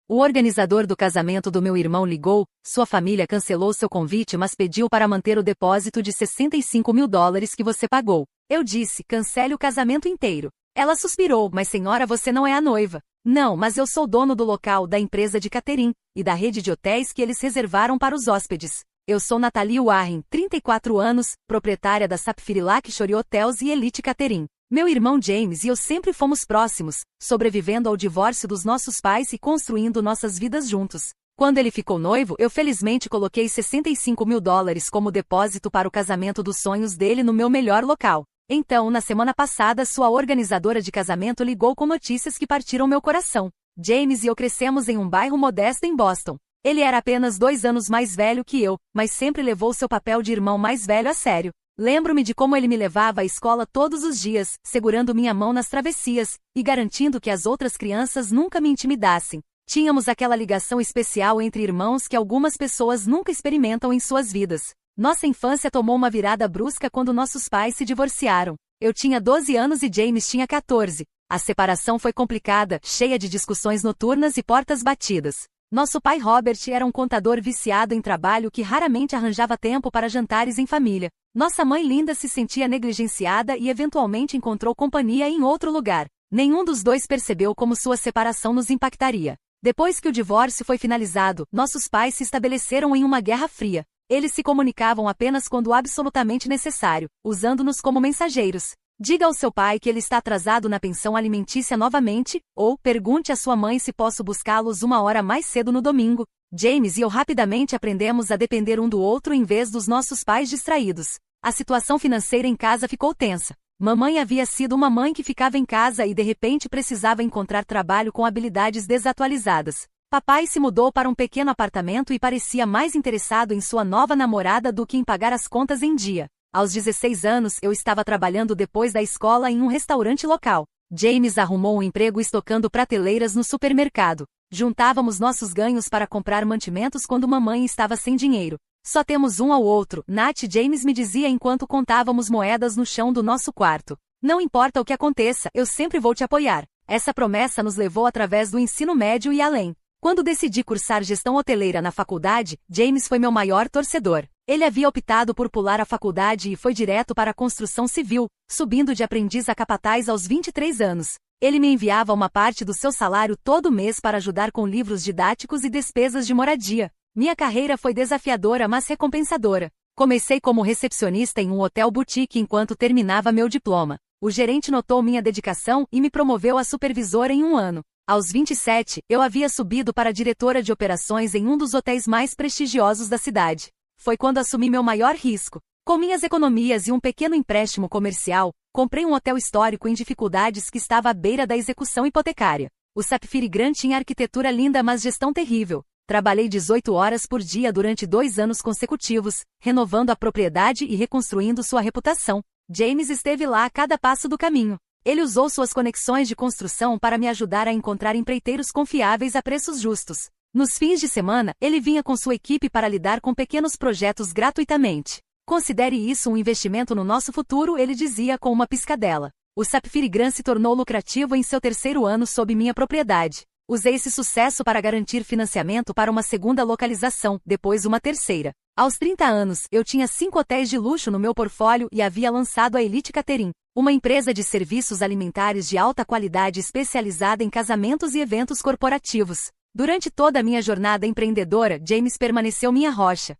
O organizador do casamento do meu irmão ligou, sua família cancelou seu convite mas pediu para manter o depósito de $65.000 que você pagou. Eu disse, cancele o casamento inteiro. Ela suspirou, mas senhora você não é a noiva. Não, mas eu sou dono do local, da empresa de catering, e da rede de hotéis que eles reservaram para os hóspedes. Eu sou Nathalie Warren, 34 anos, proprietária da Sapphire Luxury Hotels e Elite Catering. Meu irmão James e eu sempre fomos próximos, sobrevivendo ao divórcio dos nossos pais e construindo nossas vidas juntos. Quando ele ficou noivo, eu felizmente coloquei $65.000 como depósito para o casamento dos sonhos dele no meu melhor local. Então, na semana passada, sua organizadora de casamento ligou com notícias que partiram meu coração. James e eu crescemos em um bairro modesto em Boston. Ele era apenas 2 anos mais velho que eu, mas sempre levou seu papel de irmão mais velho a sério. Lembro-me de como ele me levava à escola todos os dias, segurando minha mão nas travessias, e garantindo que as outras crianças nunca me intimidassem. Tínhamos aquela ligação especial entre irmãos que algumas pessoas nunca experimentam em suas vidas. Nossa infância tomou uma virada brusca quando nossos pais se divorciaram. Eu tinha 12 anos e James tinha 14. A separação foi complicada, cheia de discussões noturnas e portas batidas. Nosso pai Robert era um contador viciado em trabalho que raramente arranjava tempo para jantares em família. Nossa mãe Linda se sentia negligenciada e eventualmente encontrou companhia em outro lugar. Nenhum dos dois percebeu como sua separação nos impactaria. Depois que o divórcio foi finalizado, nossos pais se estabeleceram em uma guerra fria. Eles se comunicavam apenas quando absolutamente necessário, usando-nos como mensageiros. Diga ao seu pai que ele está atrasado na pensão alimentícia novamente, ou pergunte à sua mãe se posso buscá-los 1 hora mais cedo no domingo. James e eu rapidamente aprendemos a depender um do outro em vez dos nossos pais distraídos. A situação financeira em casa ficou tensa. Mamãe havia sido uma mãe que ficava em casa e de repente precisava encontrar trabalho com habilidades desatualizadas. Papai se mudou para um pequeno apartamento e parecia mais interessado em sua nova namorada do que em pagar as contas em dia. Aos 16 anos, eu estava trabalhando depois da escola em um restaurante local. James arrumou um emprego estocando prateleiras no supermercado. Juntávamos nossos ganhos para comprar mantimentos quando mamãe estava sem dinheiro. Só temos um ao outro, Nat e James me dizia enquanto contávamos moedas no chão do nosso quarto. Não importa o que aconteça, eu sempre vou te apoiar. Essa promessa nos levou através do ensino médio e além. Quando decidi cursar gestão hoteleira na faculdade, James foi meu maior torcedor. Ele havia optado por pular a faculdade e foi direto para a construção civil, subindo de aprendiz a capataz aos 23 anos. Ele me enviava uma parte do seu salário todo mês para ajudar com livros didáticos e despesas de moradia. Minha carreira foi desafiadora mas recompensadora. Comecei como recepcionista em um hotel boutique enquanto terminava meu diploma. O gerente notou minha dedicação e me promoveu a supervisora em 1 ano. Aos 27, eu havia subido para diretora de operações em um dos hotéis mais prestigiosos da cidade. Foi quando assumi meu maior risco. Com minhas economias e um pequeno empréstimo comercial, comprei um hotel histórico em dificuldades que estava à beira da execução hipotecária. O Sapphire Grand tinha arquitetura linda mas gestão terrível. Trabalhei 18 horas por dia durante 2 anos consecutivos, renovando a propriedade e reconstruindo sua reputação. James esteve lá a cada passo do caminho. Ele usou suas conexões de construção para me ajudar a encontrar empreiteiros confiáveis a preços justos. Nos fins de semana, ele vinha com sua equipe para lidar com pequenos projetos gratuitamente. Considere isso um investimento no nosso futuro, ele dizia com uma piscadela. O Sapphire Grand se tornou lucrativo em seu 3º ano sob minha propriedade. Usei esse sucesso para garantir financiamento para uma segunda localização, depois uma terceira. Aos 30 anos, eu tinha 5 hotéis de luxo no meu portfólio e havia lançado a Elite Catering, uma empresa de serviços alimentares de alta qualidade especializada em casamentos e eventos corporativos. Durante toda a minha jornada empreendedora, James permaneceu minha rocha.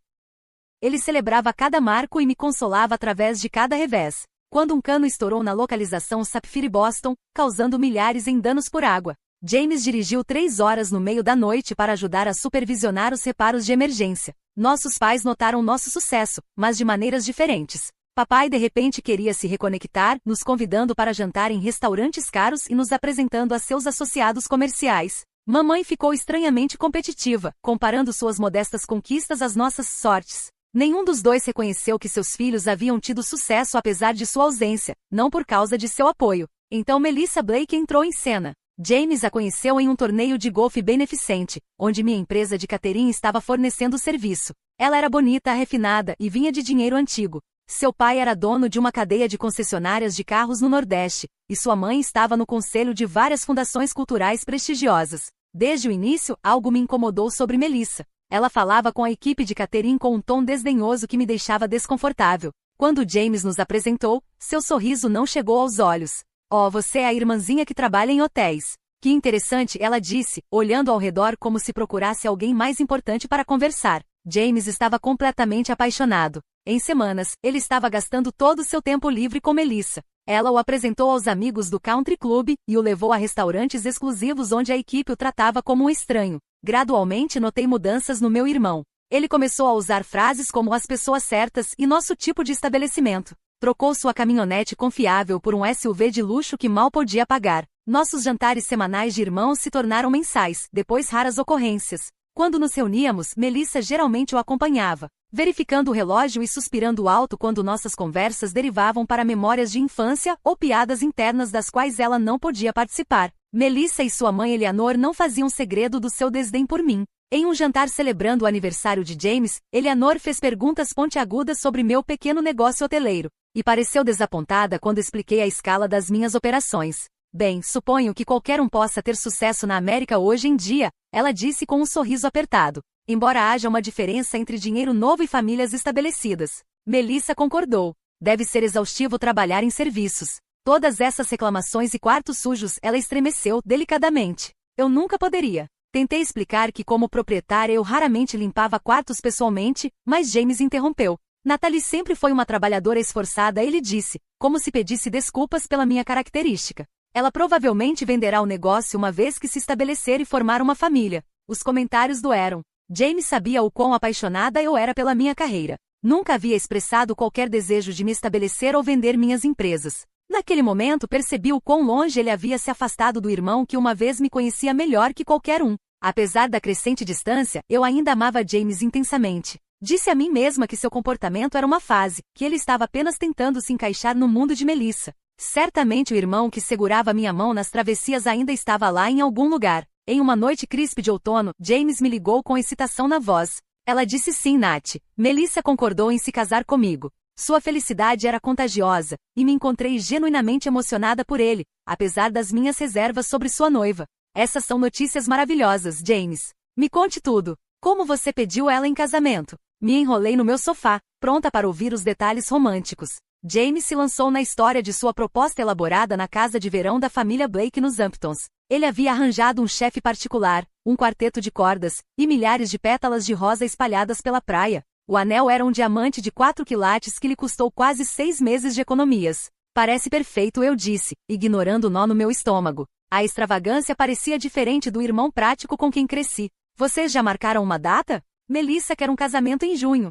Ele celebrava cada marco e me consolava através de cada revés. Quando um cano estourou na localização Sapphire Boston, causando milhares em danos por água, James dirigiu 3 horas no meio da noite para ajudar a supervisionar os reparos de emergência. Nossos pais notaram nosso sucesso, mas de maneiras diferentes. Papai de repente queria se reconectar, nos convidando para jantar em restaurantes caros e nos apresentando a seus associados comerciais. Mamãe ficou estranhamente competitiva, comparando suas modestas conquistas às nossas sortes. Nenhum dos dois reconheceu que seus filhos haviam tido sucesso apesar de sua ausência, não por causa de seu apoio. Então Melissa Blake entrou em cena. James a conheceu em um torneio de golfe beneficente, onde minha empresa de catering estava fornecendo serviço. Ela era bonita, refinada e vinha de dinheiro antigo. Seu pai era dono de uma cadeia de concessionárias de carros no Nordeste, e sua mãe estava no conselho de várias fundações culturais prestigiosas. Desde o início, algo me incomodou sobre Melissa. Ela falava com a equipe de catering com um tom desdenhoso que me deixava desconfortável. Quando James nos apresentou, seu sorriso não chegou aos olhos. Oh, você é a irmãzinha que trabalha em hotéis. Que interessante, ela disse, olhando ao redor como se procurasse alguém mais importante para conversar. James estava completamente apaixonado. Em semanas, ele estava gastando todo o seu tempo livre com Melissa. Ela o apresentou aos amigos do Country Club e o levou a restaurantes exclusivos onde a equipe o tratava como um estranho. Gradualmente notei mudanças no meu irmão. Ele começou a usar frases como as pessoas certas e nosso tipo de estabelecimento. Trocou sua caminhonete confiável por um SUV de luxo que mal podia pagar. Nossos jantares semanais de irmãos se tornaram mensais, depois raras ocorrências. Quando nos reuníamos, Melissa geralmente o acompanhava, verificando o relógio e suspirando alto quando nossas conversas derivavam para memórias de infância ou piadas internas das quais ela não podia participar. Melissa e sua mãe Eleanor não faziam segredo do seu desdém por mim. Em um jantar celebrando o aniversário de James, Eleanor fez perguntas pontiagudas sobre meu pequeno negócio hoteleiro, e pareceu desapontada quando expliquei a escala das minhas operações. Bem, suponho que qualquer um possa ter sucesso na América hoje em dia, ela disse com um sorriso apertado. Embora haja uma diferença entre dinheiro novo e famílias estabelecidas. Melissa concordou. Deve ser exaustivo trabalhar em serviços. Todas essas reclamações e quartos sujos, ela estremeceu delicadamente. Eu nunca poderia. Tentei explicar que como proprietária eu raramente limpava quartos pessoalmente, mas James interrompeu. Natalie sempre foi uma trabalhadora esforçada, ele disse, como se pedisse desculpas pela minha característica. Ela provavelmente venderá o negócio uma vez que se estabelecer e formar uma família. Os comentários doeram. James sabia o quão apaixonada eu era pela minha carreira. Nunca havia expressado qualquer desejo de me estabelecer ou vender minhas empresas. Naquele momento percebi o quão longe ele havia se afastado do irmão que uma vez me conhecia melhor que qualquer um. Apesar da crescente distância, eu ainda amava James intensamente. Disse a mim mesma que seu comportamento era uma fase, que ele estava apenas tentando se encaixar no mundo de Melissa. Certamente o irmão que segurava minha mão nas travessias ainda estava lá em algum lugar. Em uma noite crispe de outono, James me ligou com excitação na voz. Ela disse sim, Nath. Melissa concordou em se casar comigo. Sua felicidade era contagiosa, e me encontrei genuinamente emocionada por ele, apesar das minhas reservas sobre sua noiva. Essas são notícias maravilhosas, James. Me conte tudo. Como você pediu ela em casamento? Me enrolei no meu sofá, pronta para ouvir os detalhes românticos. James se lançou na história de sua proposta elaborada na casa de verão da família Blake nos Hamptons. Ele havia arranjado um chefe particular, um quarteto de cordas, e milhares de pétalas de rosa espalhadas pela praia. O anel era um diamante de 4 quilates que lhe custou quase 6 meses de economias. Parece perfeito, eu disse, ignorando o nó no meu estômago. A extravagância parecia diferente do irmão prático com quem cresci. Vocês já marcaram uma data? Melissa quer um casamento em junho.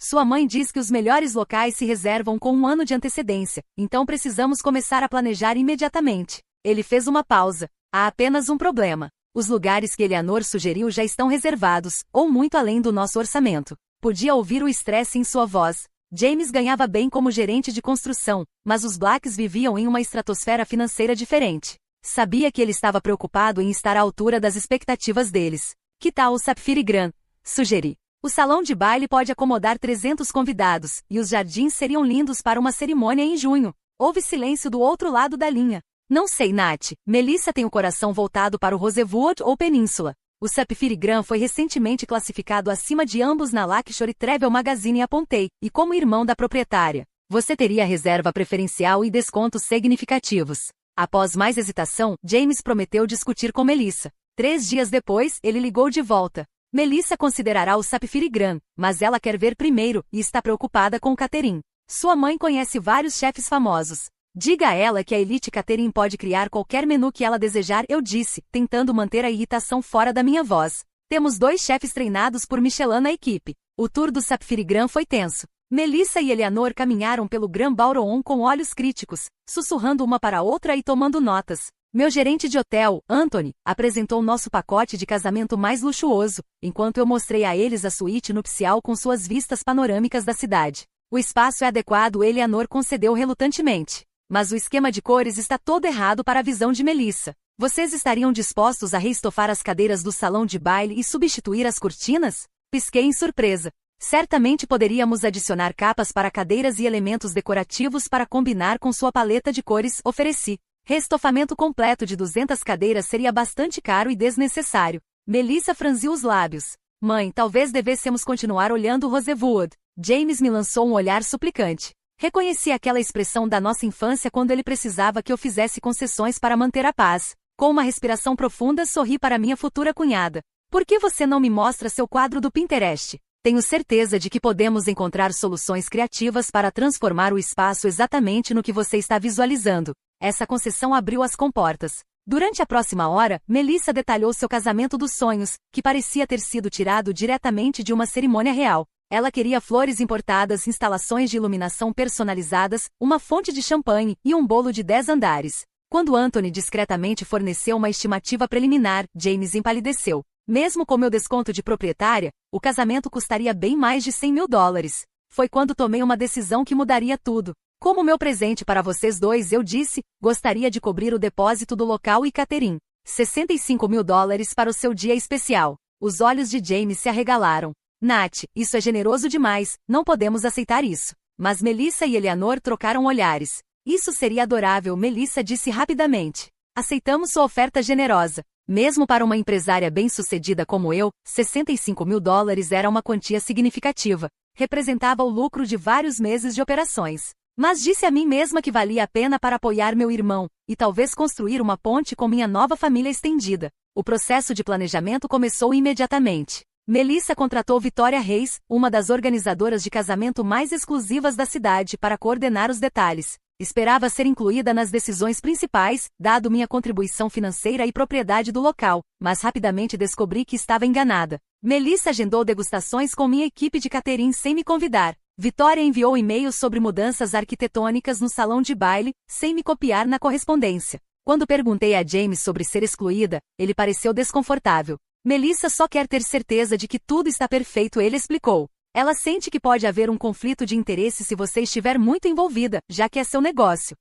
Sua mãe diz que os melhores locais se reservam com 1 ano de antecedência, então precisamos começar a planejar imediatamente. Ele fez uma pausa. Há apenas um problema. Os lugares que Eleanor sugeriu já estão reservados, ou muito além do nosso orçamento. Podia ouvir o estresse em sua voz. James ganhava bem como gerente de construção, mas os Blacks viviam em uma estratosfera financeira diferente. Sabia que ele estava preocupado em estar à altura das expectativas deles. Que tal o Sapphire Grand? Sugeri. O salão de baile pode acomodar 300 convidados, e os jardins seriam lindos para uma cerimônia em junho. Houve silêncio do outro lado da linha. Não sei, Nath. Melissa tem o coração voltado para o Rosewood ou Península. O Sapphire Grand foi recentemente classificado acima de ambos na Luxury Travel Magazine e apontei, e como irmão da proprietária. Você teria reserva preferencial e descontos significativos. Após mais hesitação, James prometeu discutir com Melissa. 3 dias depois, ele ligou de volta. Melissa considerará o Sapphire Grand, mas ela quer ver primeiro, e está preocupada com o catering. Sua mãe conhece vários chefes famosos. Diga a ela que a Elite Catering pode criar qualquer menu que ela desejar, eu disse, tentando manter a irritação fora da minha voz. Temos 2 chefes treinados por Michelin na equipe. O tour do Sapphire Grand foi tenso. Melissa e Eleanor caminharam pelo Grand Ballroom com olhos críticos, sussurrando uma para a outra e tomando notas. Meu gerente de hotel, Anthony, apresentou nosso pacote de casamento mais luxuoso, enquanto eu mostrei a eles a suíte nupcial com suas vistas panorâmicas da cidade. O espaço é adequado, Eleanor concedeu relutantemente. Mas o esquema de cores está todo errado para a visão de Melissa. Vocês estariam dispostos a reestofar as cadeiras do salão de baile e substituir as cortinas? Pisquei em surpresa. Certamente poderíamos adicionar capas para cadeiras e elementos decorativos para combinar com sua paleta de cores, ofereci. Reestofamento completo de 200 cadeiras seria bastante caro e desnecessário. Melissa franziu os lábios. Mãe, talvez devêssemos continuar olhando Rosewood. James me lançou um olhar suplicante. Reconheci aquela expressão da nossa infância quando ele precisava que eu fizesse concessões para manter a paz. Com uma respiração profunda, sorri para minha futura cunhada. Por que você não me mostra seu quadro do Pinterest? Tenho certeza de que podemos encontrar soluções criativas para transformar o espaço exatamente no que você está visualizando. Essa concessão abriu as comportas. Durante a próxima hora, Melissa detalhou seu casamento dos sonhos, que parecia ter sido tirado diretamente de uma cerimônia real. Ela queria flores importadas, instalações de iluminação personalizadas, uma fonte de champanhe e um bolo de 10 andares. Quando Anthony discretamente forneceu uma estimativa preliminar, James empalideceu. Mesmo com meu desconto de proprietária, o casamento custaria bem mais de 100 mil dólares. Foi quando tomei uma decisão que mudaria tudo. Como meu presente para vocês dois, eu disse, gostaria de cobrir o depósito do local e catering. 65 mil dólares para o seu dia especial. Os olhos de James se arregalaram. Nath, isso é generoso demais, não podemos aceitar isso. Mas Melissa e Eleanor trocaram olhares. Isso seria adorável, Melissa disse rapidamente. Aceitamos sua oferta generosa. Mesmo para uma empresária bem-sucedida como eu, 65 mil dólares era uma quantia significativa. Representava o lucro de vários meses de operações. Mas disse a mim mesma que valia a pena para apoiar meu irmão, e talvez construir uma ponte com minha nova família estendida. O processo de planejamento começou imediatamente. Melissa contratou Vitória Reis, uma das organizadoras de casamento mais exclusivas da cidade, para coordenar os detalhes. Esperava ser incluída nas decisões principais, dado minha contribuição financeira e propriedade do local, mas rapidamente descobri que estava enganada. Melissa agendou degustações com minha equipe de catering sem me convidar. Vitória enviou e-mails sobre mudanças arquitetônicas no salão de baile, sem me copiar na correspondência. Quando perguntei a James sobre ser excluída, ele pareceu desconfortável. Melissa só quer ter certeza de que tudo está perfeito, ele explicou. Ela sente que pode haver um conflito de interesse se você estiver muito envolvida, já que é seu negócio.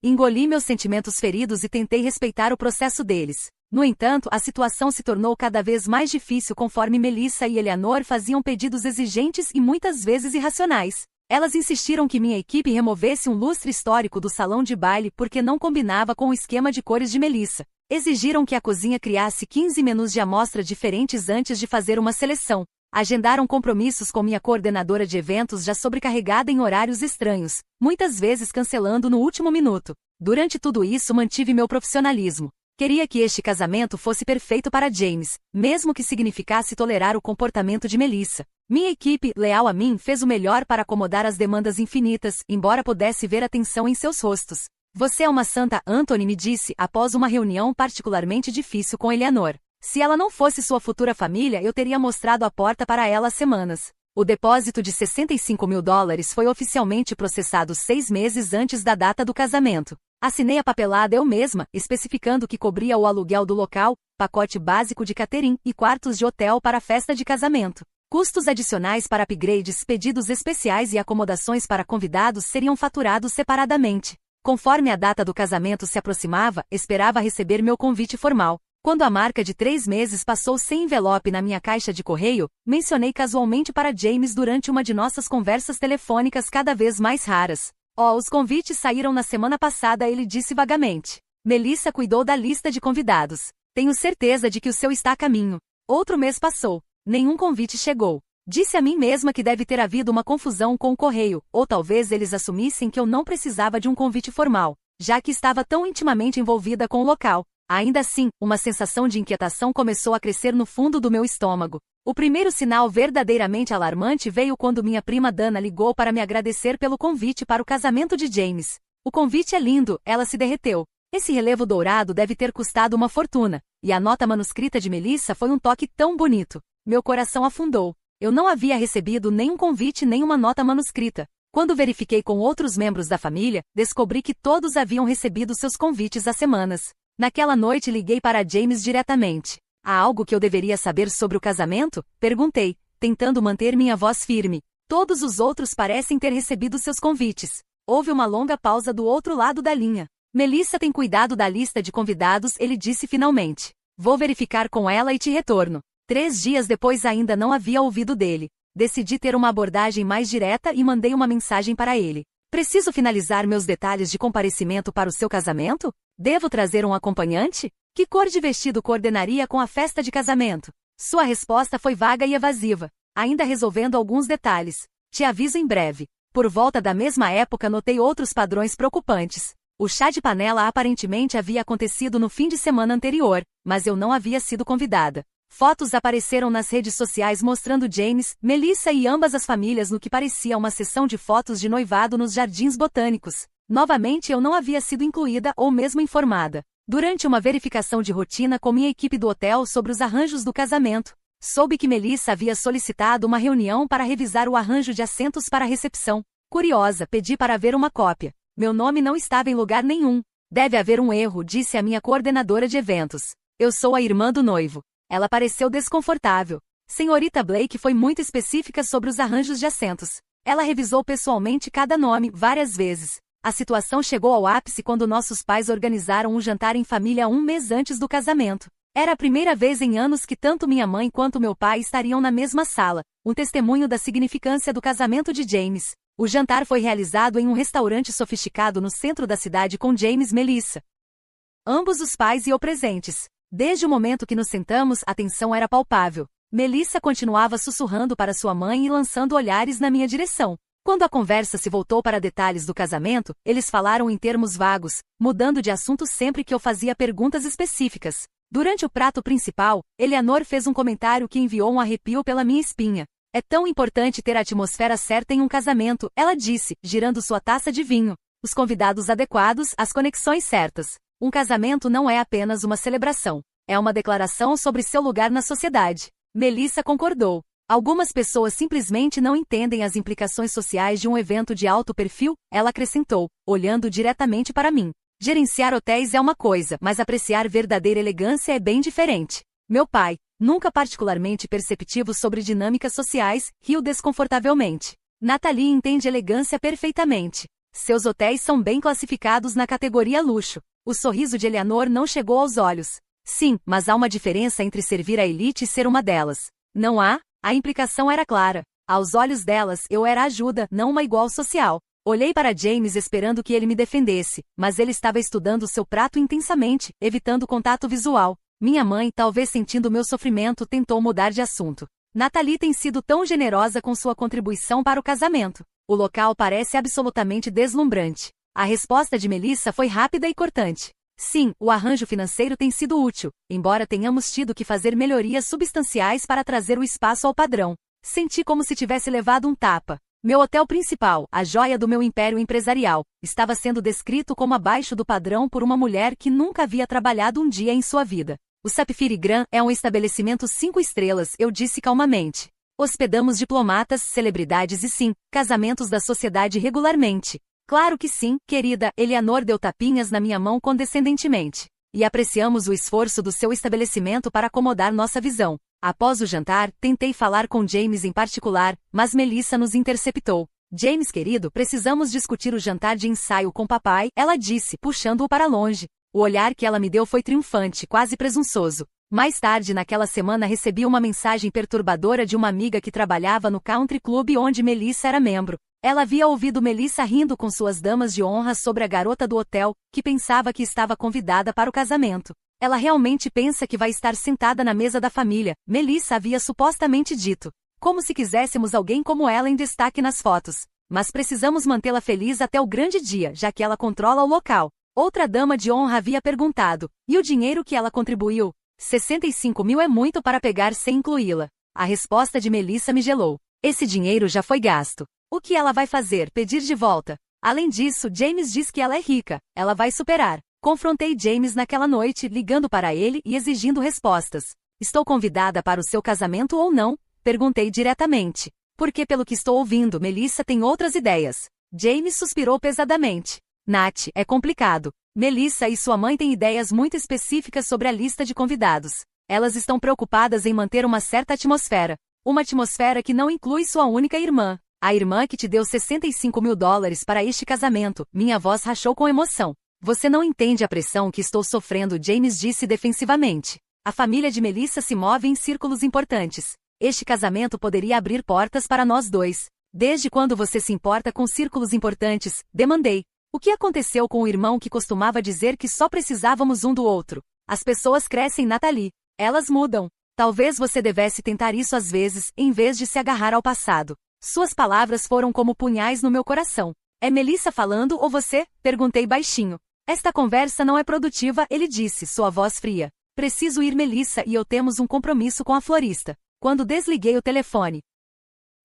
Engoli meus sentimentos feridos e tentei respeitar o processo deles. No entanto, a situação se tornou cada vez mais difícil conforme Melissa e Eleanor faziam pedidos exigentes e muitas vezes irracionais. Elas insistiram que minha equipe removesse um lustre histórico do salão de baile porque não combinava com o esquema de cores de Melissa. Exigiram que a cozinha criasse 15 menus de amostra diferentes antes de fazer uma seleção. Agendaram compromissos com minha coordenadora de eventos já sobrecarregada em horários estranhos, muitas vezes cancelando no último minuto. Durante tudo isso mantive meu profissionalismo. Queria que este casamento fosse perfeito para James, mesmo que significasse tolerar o comportamento de Melissa. Minha equipe, leal a mim, fez o melhor para acomodar as demandas infinitas, embora pudesse ver a tensão em seus rostos. Você é uma santa, Anthony me disse após uma reunião particularmente difícil com Eleanor. Se ela não fosse sua futura família, eu teria mostrado a porta para ela há semanas. O depósito de 65 mil dólares foi oficialmente processado 6 meses antes da data do casamento. Assinei a papelada eu mesma, especificando que cobria o aluguel do local, pacote básico de catering e quartos de hotel para a festa de casamento. Custos adicionais para upgrades, pedidos especiais e acomodações para convidados seriam faturados separadamente. Conforme a data do casamento se aproximava, esperava receber meu convite formal. Quando a marca de 3 meses passou sem envelope na minha caixa de correio, mencionei casualmente para James durante uma de nossas conversas telefônicas cada vez mais raras. Os convites saíram na semana passada, ele disse vagamente. Melissa cuidou da lista de convidados. Tenho certeza de que o seu está a caminho. Outro mês passou. Nenhum convite chegou. Disse a mim mesma que deve ter havido uma confusão com o correio, ou talvez eles assumissem que eu não precisava de um convite formal, já que estava tão intimamente envolvida com o local. Ainda assim, uma sensação de inquietação começou a crescer no fundo do meu estômago. O primeiro sinal verdadeiramente alarmante veio quando minha prima Dana ligou para me agradecer pelo convite para o casamento de James. O convite é lindo, ela se derreteu. Esse relevo dourado deve ter custado uma fortuna, e a nota manuscrita de Melissa foi um toque tão bonito. Meu coração afundou. Eu não havia recebido nenhum convite nem uma nota manuscrita. Quando verifiquei com outros membros da família, descobri que todos haviam recebido seus convites há semanas. Naquela noite liguei para James diretamente. Há algo que eu deveria saber sobre o casamento? Perguntei, tentando manter minha voz firme. Todos os outros parecem ter recebido seus convites. Houve uma longa pausa do outro lado da linha. Melissa tem cuidado da lista de convidados, ele disse finalmente. Vou verificar com ela e te retorno. 3 dias depois ainda não havia ouvido dele. Decidi ter uma abordagem mais direta e mandei uma mensagem para ele. Preciso finalizar meus detalhes de comparecimento para o seu casamento? Devo trazer um acompanhante? Que cor de vestido coordenaria com a festa de casamento? Sua resposta foi vaga e evasiva, ainda resolvendo alguns detalhes. Te aviso em breve. Por volta da mesma época notei outros padrões preocupantes. O chá de panela aparentemente havia acontecido no fim de semana anterior, mas eu não havia sido convidada. Fotos apareceram nas redes sociais mostrando James, Melissa e ambas as famílias no que parecia uma sessão de fotos de noivado nos Jardins Botânicos. Novamente eu não havia sido incluída ou mesmo informada. Durante uma verificação de rotina com minha equipe do hotel sobre os arranjos do casamento, soube que Melissa havia solicitado uma reunião para revisar o arranjo de assentos para a recepção. Curiosa, pedi para ver uma cópia. Meu nome não estava em lugar nenhum. Deve haver um erro, disse a minha coordenadora de eventos. Eu sou a irmã do noivo. Ela pareceu desconfortável. Senhorita Blake foi muito específica sobre os arranjos de assentos. Ela revisou pessoalmente cada nome várias vezes. A situação chegou ao ápice quando nossos pais organizaram um jantar em família um mês antes do casamento. Era a primeira vez em anos que tanto minha mãe quanto meu pai estariam na mesma sala, um testemunho da significância do casamento de James. O jantar foi realizado em um restaurante sofisticado no centro da cidade com James e Melissa. Ambos os pais e presentes. Desde o momento que nos sentamos, a tensão era palpável. Melissa continuava sussurrando para sua mãe e lançando olhares na minha direção. Quando a conversa se voltou para detalhes do casamento, eles falaram em termos vagos, mudando de assunto sempre que eu fazia perguntas específicas. Durante o prato principal, Eleanor fez um comentário que enviou um arrepio pela minha espinha. É tão importante ter a atmosfera certa em um casamento, ela disse, girando sua taça de vinho. Os convidados adequados, as conexões certas. Um casamento não é apenas uma celebração. É uma declaração sobre seu lugar na sociedade. Melissa concordou. Algumas pessoas simplesmente não entendem as implicações sociais de um evento de alto perfil, ela acrescentou, olhando diretamente para mim. Gerenciar hotéis é uma coisa, mas apreciar verdadeira elegância é bem diferente. Meu pai, nunca particularmente perceptivo sobre dinâmicas sociais, riu desconfortavelmente. Nathalie entende elegância perfeitamente. Seus hotéis são bem classificados na categoria luxo. O sorriso de Eleanor não chegou aos olhos. Sim, mas há uma diferença entre servir a elite e ser uma delas. Não há? A implicação era clara. Aos olhos delas, eu era ajuda, não uma igual social. Olhei para James esperando que ele me defendesse, mas ele estava estudando seu prato intensamente, evitando contato visual. Minha mãe, talvez sentindo meu sofrimento, tentou mudar de assunto. Nathalie tem sido tão generosa com sua contribuição para o casamento. O local parece absolutamente deslumbrante. A resposta de Melissa foi rápida e cortante. Sim, o arranjo financeiro tem sido útil, embora tenhamos tido que fazer melhorias substanciais para trazer o espaço ao padrão. Senti como se tivesse levado um tapa. Meu hotel principal, a joia do meu império empresarial, estava sendo descrito como abaixo do padrão por uma mulher que nunca havia trabalhado um dia em sua vida. O Sapphire Grand é um estabelecimento 5 estrelas, eu disse calmamente. Hospedamos diplomatas, celebridades e sim, casamentos da sociedade regularmente. Claro que sim, querida, Eleanor deu tapinhas na minha mão condescendentemente. E apreciamos o esforço do seu estabelecimento para acomodar nossa visão. Após o jantar, tentei falar com James em particular, mas Melissa nos interceptou. James querido, precisamos discutir o jantar de ensaio com papai, ela disse, puxando-o para longe. O olhar que ela me deu foi triunfante, quase presunçoso. Mais tarde naquela semana recebi uma mensagem perturbadora de uma amiga que trabalhava no country club onde Melissa era membro. Ela havia ouvido Melissa rindo com suas damas de honra sobre a garota do hotel, que pensava que estava convidada para o casamento. Ela realmente pensa que vai estar sentada na mesa da família, Melissa havia supostamente dito. Como se quiséssemos alguém como ela em destaque nas fotos. Mas precisamos mantê-la feliz até o grande dia, já que ela controla o local. Outra dama de honra havia perguntado, e o dinheiro que ela contribuiu? 65 mil é muito para pegar sem incluí-la. A resposta de Melissa me gelou. Esse dinheiro já foi gasto. O que ela vai fazer? Pedir de volta? Além disso, James diz que ela é rica. Ela vai superar. Confrontei James naquela noite, ligando para ele e exigindo respostas. Estou convidada para o seu casamento ou não? Perguntei diretamente. Porque pelo que estou ouvindo, Melissa tem outras ideias. James suspirou pesadamente. Nath, é complicado. Melissa e sua mãe têm ideias muito específicas sobre a lista de convidados. Elas estão preocupadas em manter uma certa atmosfera. Uma atmosfera que não inclui sua única irmã. A irmã que te deu 65 mil dólares para este casamento. Minha voz rachou com emoção. Você não entende a pressão que estou sofrendo, James disse defensivamente. A família de Melissa se move em círculos importantes. Este casamento poderia abrir portas para nós dois. Desde quando você se importa com círculos importantes? Demandei. O que aconteceu com o irmão que costumava dizer que só precisávamos um do outro? As pessoas crescem, Nathalie. Elas mudam. Talvez você devesse tentar isso às vezes, em vez de se agarrar ao passado. Suas palavras foram como punhais no meu coração. É Melissa falando ou você? Perguntei baixinho. Esta conversa não é produtiva, ele disse, sua voz fria. Preciso ir, Melissa, e eu temos um compromisso com a florista. Quando desliguei o telefone,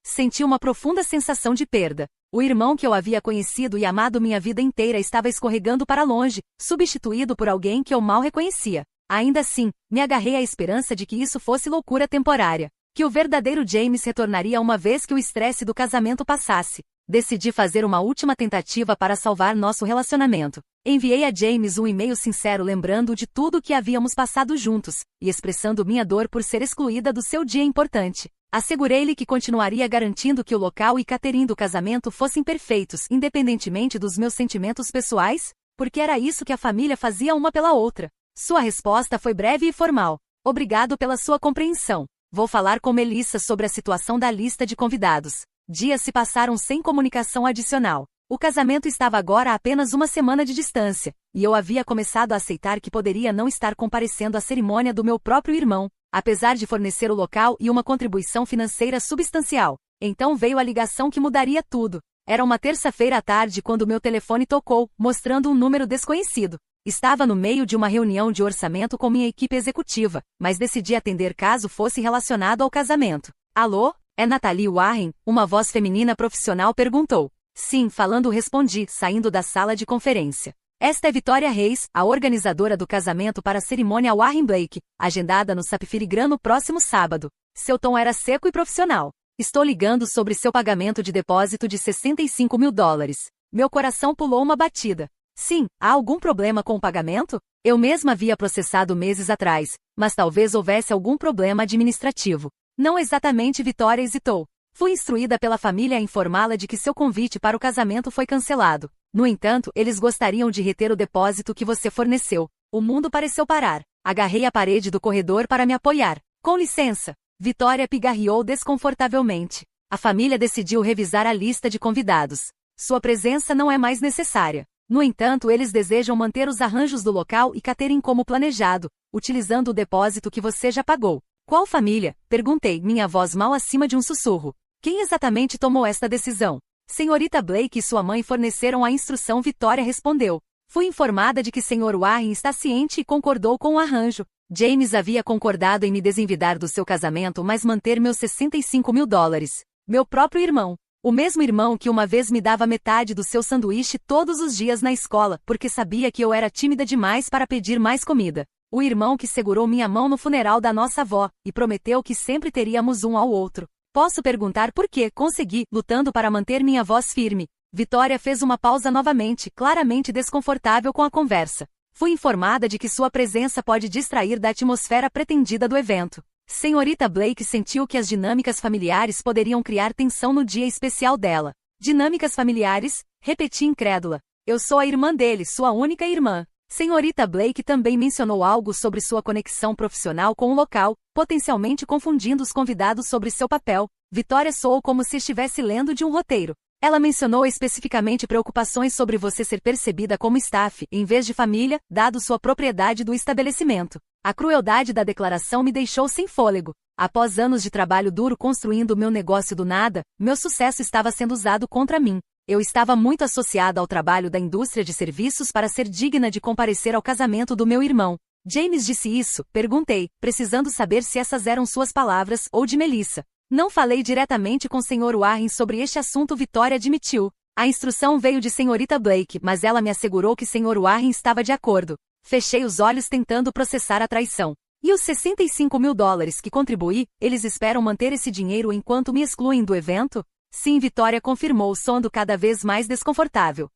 senti uma profunda sensação de perda. O irmão que eu havia conhecido e amado minha vida inteira estava escorregando para longe, substituído por alguém que eu mal reconhecia. Ainda assim, me agarrei à esperança de que isso fosse loucura temporária, que o verdadeiro James retornaria uma vez que o estresse do casamento passasse. Decidi fazer uma última tentativa para salvar nosso relacionamento. Enviei a James um e-mail sincero lembrando de tudo o que havíamos passado juntos, e expressando minha dor por ser excluída do seu dia importante. Assegurei-lhe que continuaria garantindo que o local e catering do casamento fossem perfeitos, independentemente dos meus sentimentos pessoais, porque era isso que a família fazia uma pela outra. Sua resposta foi breve e formal. Obrigado pela sua compreensão. Vou falar com Melissa sobre a situação da lista de convidados. Dias se passaram sem comunicação adicional. O casamento estava agora a apenas uma semana de distância, e eu havia começado a aceitar que poderia não estar comparecendo à cerimônia do meu próprio irmão, apesar de fornecer o local e uma contribuição financeira substancial. Então veio a ligação que mudaria tudo. Era uma terça-feira à tarde quando meu telefone tocou, mostrando um número desconhecido. Estava no meio de uma reunião de orçamento com minha equipe executiva, mas decidi atender caso fosse relacionado ao casamento. Alô? É Nathalie Warren? Uma voz feminina profissional perguntou. Sim, falando respondi, saindo da sala de conferência. Esta é Vitória Reis, a organizadora do casamento para a cerimônia Warren Blake, agendada no Sapphire Grand no próximo sábado. Seu tom era seco e profissional. Estou ligando sobre seu pagamento de depósito de $65 mil. Meu coração pulou uma batida. Sim, há algum problema com o pagamento? Eu mesma havia processado meses atrás, mas talvez houvesse algum problema administrativo. Não exatamente, Vitória hesitou. Fui instruída pela família a informá-la de que seu convite para o casamento foi cancelado. No entanto, eles gostariam de reter o depósito que você forneceu. O mundo pareceu parar. Agarrei a parede do corredor para me apoiar. Com licença. Vitória pigarreou desconfortavelmente. A família decidiu revisar a lista de convidados. Sua presença não é mais necessária. No entanto, eles desejam manter os arranjos do local e catering como planejado, utilizando o depósito que você já pagou. Qual família? Perguntei, minha voz mal acima de um sussurro. Quem exatamente tomou esta decisão? Senhorita Blake e sua mãe forneceram a instrução, Vitória respondeu. Fui informada de que Sr. Warren está ciente e concordou com o arranjo. James havia concordado em me desenvidar do seu casamento, mas manter meus $65 mil. Meu próprio irmão. O mesmo irmão que uma vez me dava metade do seu sanduíche todos os dias na escola, porque sabia que eu era tímida demais para pedir mais comida. O irmão que segurou minha mão no funeral da nossa avó, e prometeu que sempre teríamos um ao outro. Posso perguntar por que consegui, lutando para manter minha voz firme. Vitória fez uma pausa novamente, claramente desconfortável com a conversa. Fui informada de que sua presença pode distrair da atmosfera pretendida do evento. Senhorita Blake sentiu que as dinâmicas familiares poderiam criar tensão no dia especial dela. Dinâmicas familiares? Repeti incrédula. Eu sou a irmã dele, sua única irmã. Senhorita Blake também mencionou algo sobre sua conexão profissional com o local, potencialmente confundindo os convidados sobre seu papel. Vitória soou como se estivesse lendo de um roteiro. Ela mencionou especificamente preocupações sobre você ser percebida como staff, em vez de família, dado sua propriedade do estabelecimento. A crueldade da declaração me deixou sem fôlego. Após anos de trabalho duro construindo meu negócio do nada, meu sucesso estava sendo usado contra mim. Eu estava muito associada ao trabalho da indústria de serviços para ser digna de comparecer ao casamento do meu irmão. James disse isso? Perguntei, precisando saber se essas eram suas palavras ou de Melissa. Não falei diretamente com Sr. Warren sobre este assunto, Vitória admitiu. A instrução veio de Senhorita Blake, mas ela me assegurou que Sr. Warren estava de acordo. Fechei os olhos tentando processar a traição. E os $65 mil que contribuí, eles esperam manter esse dinheiro enquanto me excluem do evento? Sim, Vitória confirmou, soando cada vez mais desconfortável.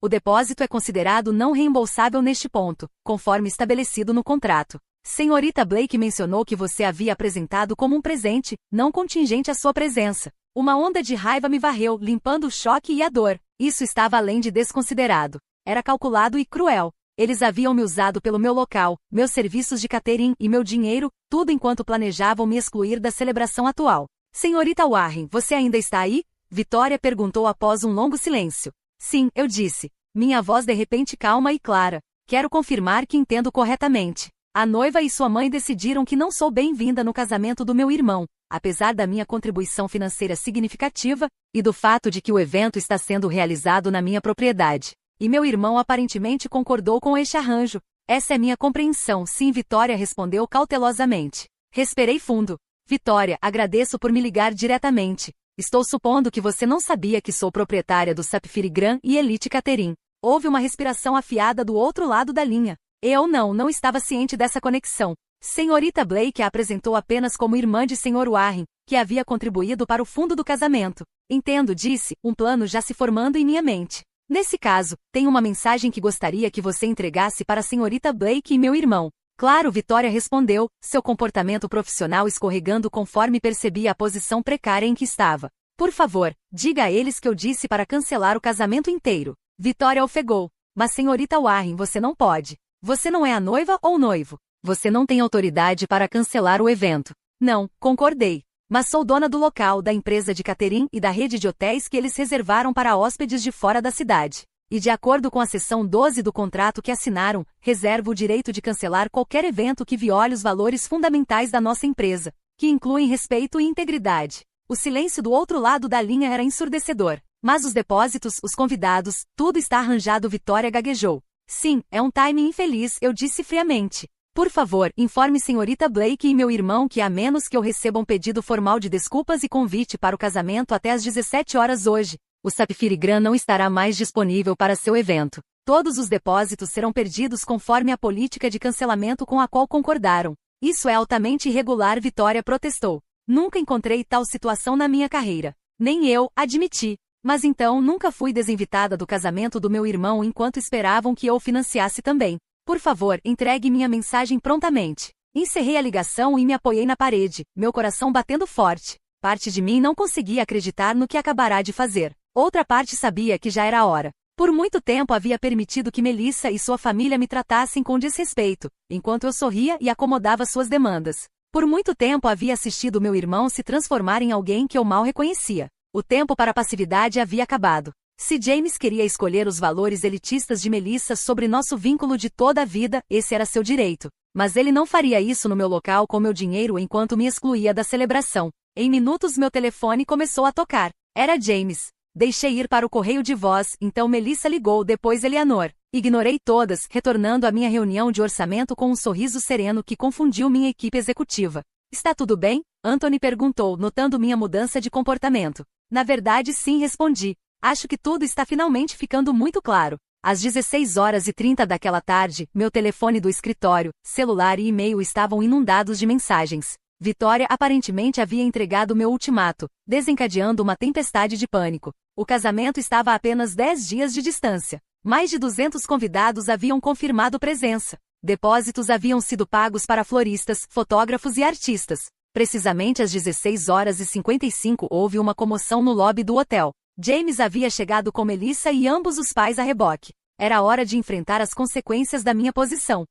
O depósito é considerado não reembolsável neste ponto, conforme estabelecido no contrato. Senhorita Blake mencionou que você havia apresentado como um presente, não contingente à sua presença. Uma onda de raiva me varreu, limpando o choque e a dor. Isso estava além de desconsiderado. Era calculado e cruel. Eles haviam me usado pelo meu local, meus serviços de catering e meu dinheiro, tudo enquanto planejavam me excluir da celebração atual. Senhorita Warren, você ainda está aí? Vitória perguntou após um longo silêncio. Sim, eu disse. Minha voz de repente calma e clara. Quero confirmar que entendo corretamente. A noiva e sua mãe decidiram que não sou bem-vinda no casamento do meu irmão, apesar da minha contribuição financeira significativa, e do fato de que o evento está sendo realizado na minha propriedade. E meu irmão aparentemente concordou com este arranjo. Essa é minha compreensão, sim, Vitória respondeu cautelosamente. Respirei fundo. Vitória, agradeço por me ligar diretamente. Estou supondo que você não sabia que sou proprietária do Sapphire Grand e Elite Catering. Houve uma respiração afiada do outro lado da linha. Eu não estava ciente dessa conexão. Senhorita Blake a apresentou apenas como irmã de Sr. Warren, que havia contribuído para o fundo do casamento. Entendo, disse, um plano já se formando em minha mente. Nesse caso, tenho uma mensagem que gostaria que você entregasse para a senhorita Blake e meu irmão. Claro, Vitória respondeu, seu comportamento profissional escorregando conforme percebia a posição precária em que estava. Por favor, diga a eles que eu disse para cancelar o casamento inteiro. Vitória ofegou. Mas senhorita Warren, você não pode. Você não é a noiva ou noivo. Você não tem autoridade para cancelar o evento. Não, concordei. Mas sou dona do local, da empresa de catering e da rede de hotéis que eles reservaram para hóspedes de fora da cidade. E de acordo com a seção 12 do contrato que assinaram, reservo o direito de cancelar qualquer evento que viole os valores fundamentais da nossa empresa, que incluem respeito e integridade. O silêncio do outro lado da linha era ensurdecedor. Mas os depósitos, os convidados, tudo está arranjado, Vitória gaguejou. Sim, é um timing infeliz, eu disse friamente. Por favor, informe senhorita Blake e meu irmão que a menos que eu receba um pedido formal de desculpas e convite para o casamento até às 17 horas hoje, o Sapphire Grand não estará mais disponível para seu evento. Todos os depósitos serão perdidos conforme a política de cancelamento com a qual concordaram. Isso é altamente irregular, Vitória protestou. Nunca encontrei tal situação na minha carreira. Nem eu, admiti. Mas então nunca fui desinvitada do casamento do meu irmão enquanto esperavam que eu o financiasse também. Por favor, entregue minha mensagem prontamente. Encerrei a ligação e me apoiei na parede, meu coração batendo forte. Parte de mim não conseguia acreditar no que acabará de fazer. Outra parte sabia que já era a hora. Por muito tempo havia permitido que Melissa e sua família me tratassem com desrespeito, enquanto eu sorria e acomodava suas demandas. Por muito tempo havia assistido meu irmão se transformar em alguém que eu mal reconhecia. O tempo para a passividade havia acabado. Se James queria escolher os valores elitistas de Melissa sobre nosso vínculo de toda a vida, esse era seu direito. Mas ele não faria isso no meu local com meu dinheiro enquanto me excluía da celebração. Em minutos meu telefone começou a tocar. Era James. Deixei ir para o correio de voz, então Melissa ligou, depois Eleanor. Ignorei todas, retornando à minha reunião de orçamento com um sorriso sereno que confundiu minha equipe executiva. Está tudo bem? Anthony perguntou, notando minha mudança de comportamento. Na verdade, sim, respondi. Acho que tudo está finalmente ficando muito claro. Às 16h30 daquela tarde, meu telefone do escritório, celular e e-mail estavam inundados de mensagens. Vitória aparentemente havia entregado meu ultimato, desencadeando uma tempestade de pânico. O casamento estava a apenas 10 dias de distância. Mais de 200 convidados haviam confirmado presença. Depósitos haviam sido pagos para floristas, fotógrafos e artistas. Precisamente às 16h55 houve uma comoção no lobby do hotel. James havia chegado com Melissa e ambos os pais a reboque. Era hora de enfrentar as consequências da minha posição.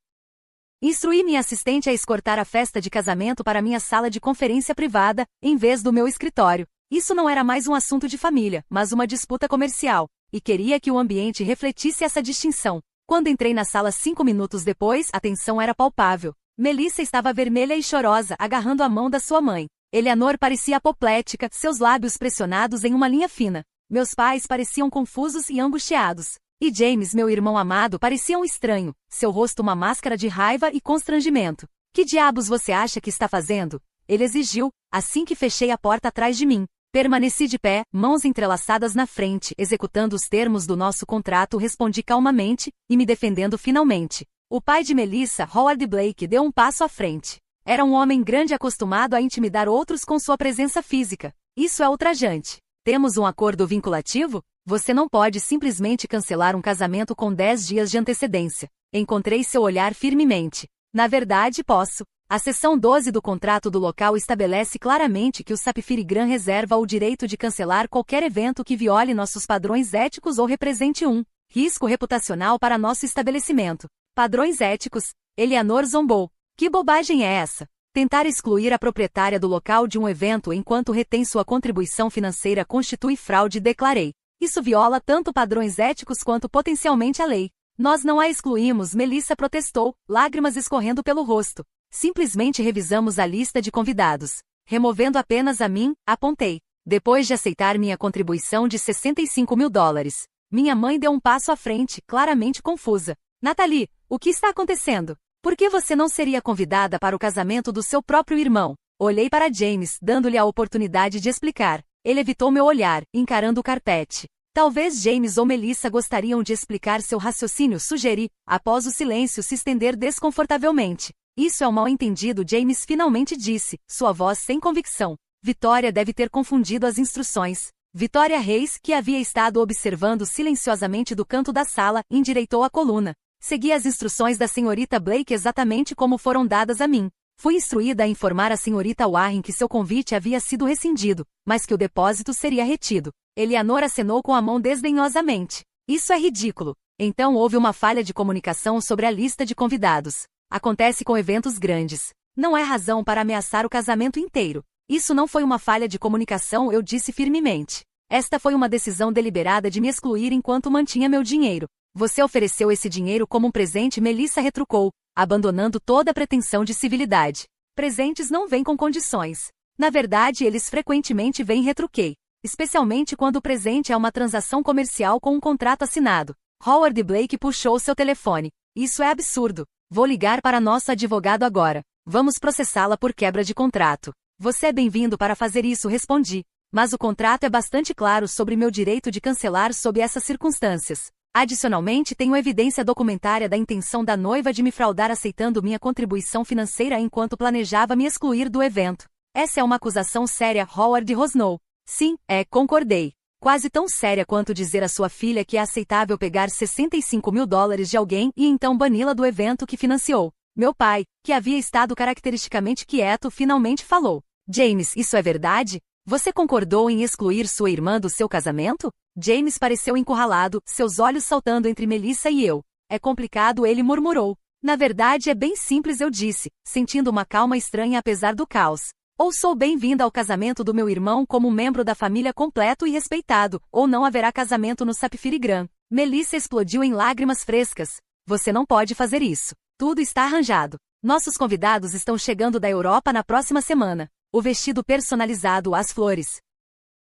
Instruí minha assistente a escortar a festa de casamento para minha sala de conferência privada, em vez do meu escritório. Isso não era mais um assunto de família, mas uma disputa comercial, e queria que o ambiente refletisse essa distinção. Quando entrei na sala 5 minutos depois, a tensão era palpável. Melissa estava vermelha e chorosa, agarrando a mão da sua mãe. Eleanor parecia apoplética, seus lábios pressionados em uma linha fina. Meus pais pareciam confusos e angustiados. E James, meu irmão amado, parecia um estranho, seu rosto uma máscara de raiva e constrangimento. Que diabos você acha que está fazendo? Ele exigiu, assim que fechei a porta atrás de mim. Permaneci de pé, mãos entrelaçadas na frente, executando os termos do nosso contrato, respondi calmamente, e me defendendo finalmente. O pai de Melissa, Howard Blake, deu um passo à frente. Era um homem grande acostumado a intimidar outros com sua presença física. Isso é ultrajante. Temos um acordo vinculativo? Você não pode simplesmente cancelar um casamento com 10 dias de antecedência. Encontrei seu olhar firmemente. Na verdade, posso. A seção 12 do contrato do local estabelece claramente que o Sapphire Grand reserva o direito de cancelar qualquer evento que viole nossos padrões éticos ou represente um risco reputacional para nosso estabelecimento. Padrões éticos? Eleanor zombou. Que bobagem é essa? Tentar excluir a proprietária do local de um evento enquanto retém sua contribuição financeira constitui fraude, declarei. Isso viola tanto padrões éticos quanto potencialmente a lei. Nós não a excluímos, Melissa protestou, lágrimas escorrendo pelo rosto. Simplesmente revisamos a lista de convidados. Removendo apenas a mim, apontei. Depois de aceitar minha contribuição de $65.000, minha mãe deu um passo à frente, claramente confusa. Natalie, o que está acontecendo? Por que você não seria convidada para o casamento do seu próprio irmão? Olhei para James, dando-lhe a oportunidade de explicar. Ele evitou meu olhar, encarando o carpete. Talvez James ou Melissa gostariam de explicar seu raciocínio, sugeri, após o silêncio se estender desconfortavelmente. Isso é um mal-entendido, James finalmente disse, sua voz sem convicção. Vitória deve ter confundido as instruções. Vitória Reis, que havia estado observando silenciosamente do canto da sala, endireitou a coluna. Segui as instruções da senhorita Blake exatamente como foram dadas a mim. Fui instruída a informar a senhorita Warren que seu convite havia sido rescindido, mas que o depósito seria retido. Eleanor acenou com a mão desdenhosamente. Isso é ridículo. Então houve uma falha de comunicação sobre a lista de convidados. Acontece com eventos grandes. Não é razão para ameaçar o casamento inteiro. Isso não foi uma falha de comunicação, eu disse firmemente. Esta foi uma decisão deliberada de me excluir enquanto mantinha meu dinheiro. Você ofereceu esse dinheiro como um presente, Melissa retrucou, abandonando toda a pretensão de civilidade. Presentes não vêm com condições. Na verdade, eles frequentemente vêm, retruquei. Especialmente quando o presente é uma transação comercial com um contrato assinado. Howard Blake puxou seu telefone. Isso é absurdo. Vou ligar para nosso advogado agora. Vamos processá-la por quebra de contrato. Você é bem-vindo para fazer isso, respondi. Mas o contrato é bastante claro sobre meu direito de cancelar sob essas circunstâncias. Adicionalmente, tenho evidência documentária da intenção da noiva de me fraudar aceitando minha contribuição financeira enquanto planejava me excluir do evento. Essa é uma acusação séria, Howard rosnou. Sim, concordei. Quase tão séria quanto dizer à sua filha que é aceitável pegar $65.000 de alguém e então bani-la do evento que financiou. Meu pai, que havia estado caracteristicamente quieto, finalmente falou. James, isso é verdade? Você concordou em excluir sua irmã do seu casamento? James pareceu encurralado, seus olhos saltando entre Melissa e eu. É complicado, ele murmurou. Na verdade é bem simples, eu disse, sentindo uma calma estranha apesar do caos. Ou sou bem-vinda ao casamento do meu irmão como um membro da família completo e respeitado, ou não haverá casamento no Sapphire Grand. Melissa explodiu em lágrimas frescas. Você não pode fazer isso. Tudo está arranjado. Nossos convidados estão chegando da Europa na próxima semana. O vestido personalizado, as flores.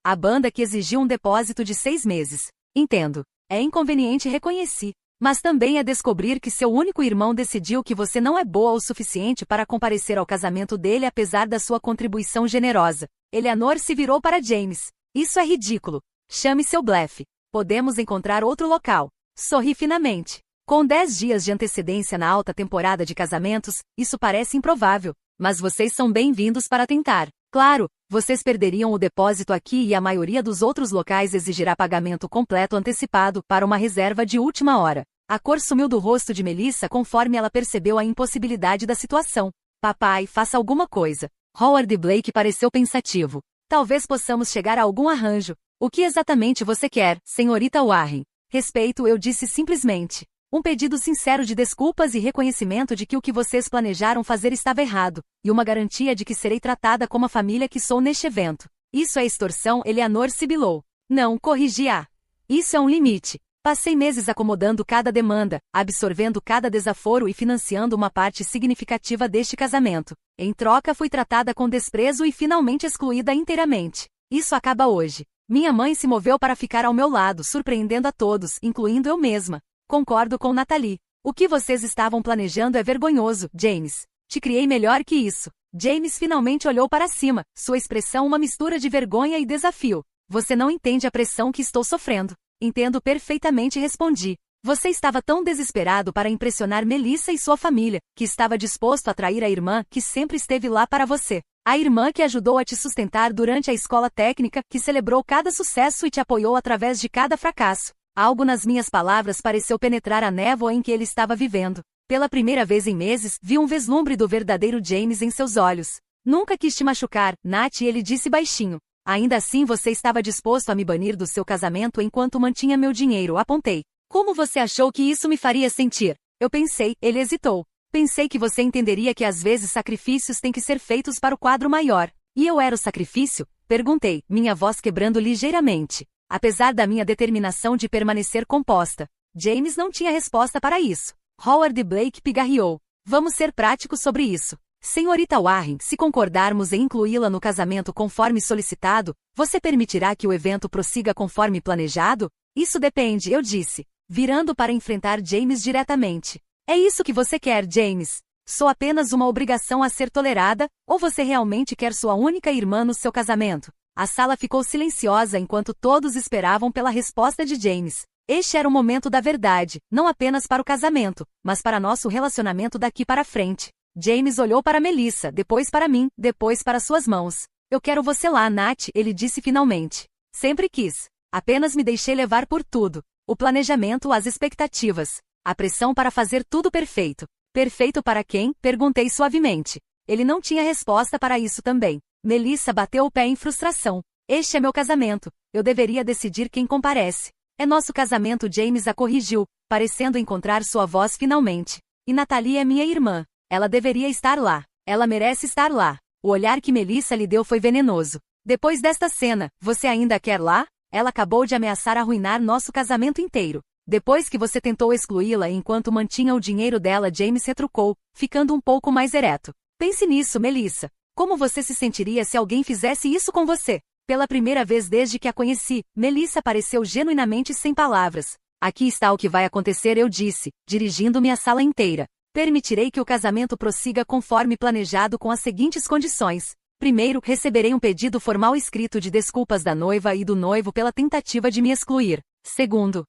A banda que exigiu um depósito de 6 meses. Entendo. É inconveniente, reconheci. Mas também é descobrir que seu único irmão decidiu que você não é boa o suficiente para comparecer ao casamento dele apesar da sua contribuição generosa. Eleanor se virou para James. Isso é ridículo. Chame seu blefe. Podemos encontrar outro local. Sorri finamente. Com 10 dias de antecedência na alta temporada de casamentos, isso parece improvável. Mas vocês são bem-vindos para tentar. Claro, vocês perderiam o depósito aqui e a maioria dos outros locais exigirá pagamento completo antecipado para uma reserva de última hora. A cor sumiu do rosto de Melissa conforme ela percebeu a impossibilidade da situação. Papai, faça alguma coisa. Howard Blake pareceu pensativo. Talvez possamos chegar a algum arranjo. O que exatamente você quer, senhorita Warren? Respeito, eu disse simplesmente. Um pedido sincero de desculpas e reconhecimento de que o que vocês planejaram fazer estava errado, e uma garantia de que serei tratada como a família que sou neste evento. Isso é extorsão, Eleanor sibilou. Não, corrigi-a. Isso é um limite. Passei meses acomodando cada demanda, absorvendo cada desaforo e financiando uma parte significativa deste casamento. Em troca, fui tratada com desprezo e finalmente excluída inteiramente. Isso acaba hoje. Minha mãe se moveu para ficar ao meu lado, surpreendendo a todos, incluindo eu mesma. Concordo com Natalie. O que vocês estavam planejando é vergonhoso, James. Te criei melhor que isso. James finalmente olhou para cima, sua expressão uma mistura de vergonha e desafio. Você não entende a pressão que estou sofrendo. Entendo perfeitamente, respondi. Você estava tão desesperado para impressionar Melissa e sua família, que estava disposto a trair a irmã que sempre esteve lá para você. A irmã que ajudou a te sustentar durante a escola técnica, que celebrou cada sucesso e te apoiou através de cada fracasso. Algo nas minhas palavras pareceu penetrar a névoa em que ele estava vivendo. Pela primeira vez em meses, vi um vislumbre do verdadeiro James em seus olhos. Nunca quis te machucar, Nat, ele disse baixinho. Ainda assim você estava disposto a me banir do seu casamento enquanto mantinha meu dinheiro, apontei. Como você achou que isso me faria sentir? Eu pensei, ele hesitou. Pensei que você entenderia que às vezes sacrifícios têm que ser feitos para o quadro maior. E eu era o sacrifício? Perguntei, minha voz quebrando ligeiramente. Apesar da minha determinação de permanecer composta, James não tinha resposta para isso. Howard Blake pigarreou. Vamos ser práticos sobre isso. Senhorita Warren, se concordarmos em incluí-la no casamento conforme solicitado, você permitirá que o evento prossiga conforme planejado? Isso depende, eu disse, virando para enfrentar James diretamente. É isso que você quer, James? Sou apenas uma obrigação a ser tolerada, ou você realmente quer sua única irmã no seu casamento? A sala ficou silenciosa enquanto todos esperavam pela resposta de James. Este era o momento da verdade, não apenas para o casamento, mas para nosso relacionamento daqui para frente. James olhou para Melissa, depois para mim, depois para suas mãos. Eu quero você lá, Nat, ele disse finalmente. Sempre quis. Apenas me deixei levar por tudo. O planejamento, as expectativas. A pressão para fazer tudo perfeito. Perfeito para quem? Perguntei suavemente. Ele não tinha resposta para isso também. Melissa bateu o pé em frustração. Este é meu casamento. Eu deveria decidir quem comparece. É nosso casamento, James a corrigiu, parecendo encontrar sua voz finalmente. E Natalie é minha irmã. Ela deveria estar lá. Ela merece estar lá. O olhar que Melissa lhe deu foi venenoso. Depois desta cena, você ainda quer lá? Ela acabou de ameaçar arruinar nosso casamento inteiro. Depois que você tentou excluí-la enquanto mantinha o dinheiro dela, James retrucou, ficando um pouco mais ereto. Pense nisso, Melissa. Como você se sentiria se alguém fizesse isso com você? Pela primeira vez desde que a conheci, Melissa pareceu genuinamente sem palavras. Aqui está o que vai acontecer, eu disse, dirigindo-me à sala inteira. Permitirei que o casamento prossiga conforme planejado com as seguintes condições. Primeiro, receberei um pedido formal escrito de desculpas da noiva e do noivo pela tentativa de me excluir. Segundo,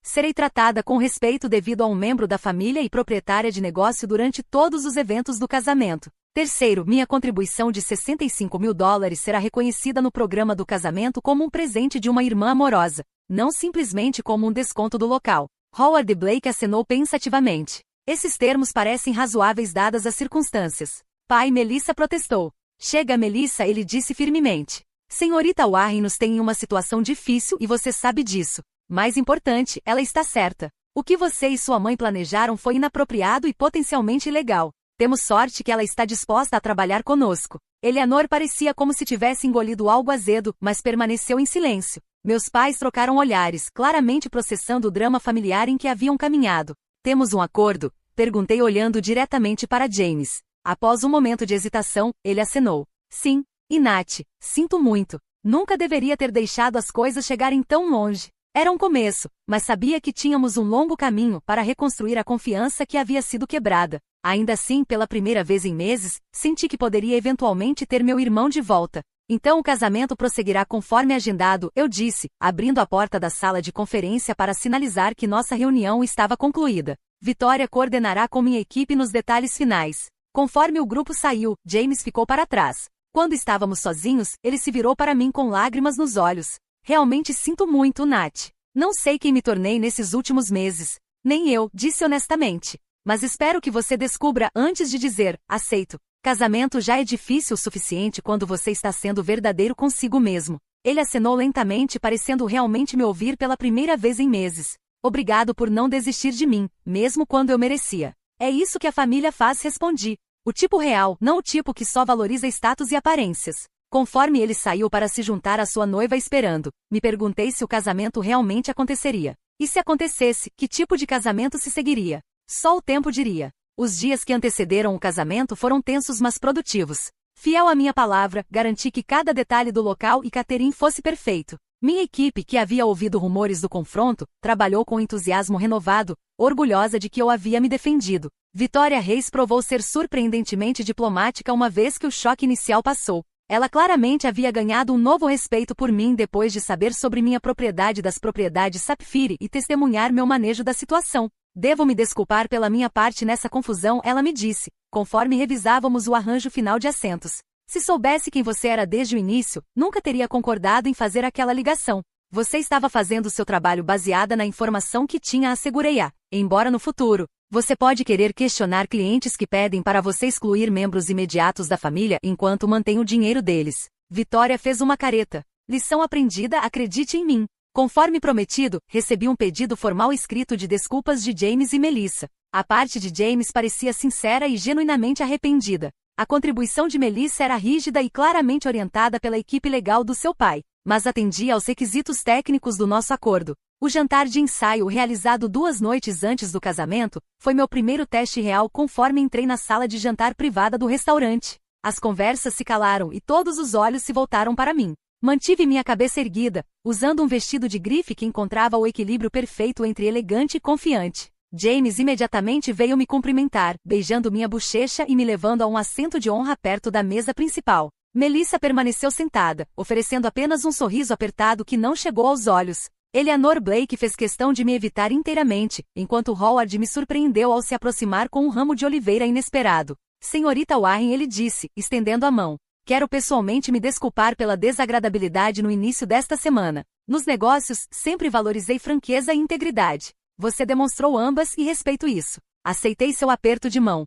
serei tratada com respeito devido a um membro da família e proprietária de negócio durante todos os eventos do casamento. Terceiro, minha contribuição de $65.000 será reconhecida no programa do casamento como um presente de uma irmã amorosa, não simplesmente como um desconto do local. Howard Blake acenou pensativamente. Esses termos parecem razoáveis dadas as circunstâncias. Pai, Melissa protestou. Chega, Melissa, ele disse firmemente. Senhorita Warren nos tem em uma situação difícil e você sabe disso. Mais importante, ela está certa. O que você e sua mãe planejaram foi inapropriado e potencialmente ilegal. Temos sorte que ela está disposta a trabalhar conosco. Eleanor parecia como se tivesse engolido algo azedo, mas permaneceu em silêncio. Meus pais trocaram olhares, claramente processando o drama familiar em que haviam caminhado. Temos um acordo? Perguntei olhando diretamente para James. Após um momento de hesitação, ele acenou. Sim. E Nat, sinto muito. Nunca deveria ter deixado as coisas chegarem tão longe. Era um começo, mas sabia que tínhamos um longo caminho para reconstruir a confiança que havia sido quebrada. Ainda assim, pela primeira vez em meses, senti que poderia eventualmente ter meu irmão de volta. Então o casamento prosseguirá conforme agendado, eu disse, abrindo a porta da sala de conferência para sinalizar que nossa reunião estava concluída. Vitória coordenará com minha equipe nos detalhes finais. Conforme o grupo saiu, James ficou para trás. Quando estávamos sozinhos, ele se virou para mim com lágrimas nos olhos. Realmente sinto muito, Nat. Não sei quem me tornei nesses últimos meses. Nem eu, disse honestamente. Mas espero que você descubra antes de dizer, aceito. Casamento já é difícil o suficiente quando você está sendo verdadeiro consigo mesmo. Ele acenou lentamente, parecendo realmente me ouvir pela primeira vez em meses. Obrigado por não desistir de mim, mesmo quando eu merecia. É isso que a família faz, respondi. O tipo real, não o tipo que só valoriza status e aparências. Conforme ele saiu para se juntar à sua noiva esperando, me perguntei se o casamento realmente aconteceria. E se acontecesse, que tipo de casamento se seguiria? Só o tempo diria. Os dias que antecederam o casamento foram tensos mas produtivos. Fiel à minha palavra, garanti que cada detalhe do local e catering fosse perfeito. Minha equipe, que havia ouvido rumores do confronto, trabalhou com entusiasmo renovado, orgulhosa de que eu havia me defendido. Vitória Reis provou ser surpreendentemente diplomática uma vez que o choque inicial passou. Ela claramente havia ganhado um novo respeito por mim depois de saber sobre minha propriedade das propriedades Sapphire e testemunhar meu manejo da situação. Devo me desculpar pela minha parte nessa confusão, ela me disse, conforme revisávamos o arranjo final de assentos. Se soubesse quem você era desde o início, nunca teria concordado em fazer aquela ligação. Você estava fazendo seu trabalho baseada na informação que tinha, assegurei-a. Embora no futuro, você pode querer questionar clientes que pedem para você excluir membros imediatos da família enquanto mantém o dinheiro deles. Vitória fez uma careta. Lição aprendida, acredite em mim. Conforme prometido, recebi um pedido formal escrito de desculpas de James e Melissa. A parte de James parecia sincera e genuinamente arrependida. A contribuição de Melissa era rígida e claramente orientada pela equipe legal do seu pai, mas atendia aos requisitos técnicos do nosso acordo. O jantar de ensaio, realizado 2 noites antes do casamento, foi meu primeiro teste real conforme entrei na sala de jantar privada do restaurante. As conversas se calaram e todos os olhos se voltaram para mim. Mantive minha cabeça erguida, usando um vestido de grife que encontrava o equilíbrio perfeito entre elegante e confiante. James imediatamente veio me cumprimentar, beijando minha bochecha e me levando a um assento de honra perto da mesa principal. Melissa permaneceu sentada, oferecendo apenas um sorriso apertado que não chegou aos olhos. Eleanor Blake fez questão de me evitar inteiramente, enquanto Howard me surpreendeu ao se aproximar com um ramo de oliveira inesperado. Senhorita Warren, ele disse, estendendo a mão. Quero pessoalmente me desculpar pela desagradabilidade no início desta semana. Nos negócios, sempre valorizei franqueza e integridade. Você demonstrou ambas e respeito isso. Aceitei seu aperto de mão.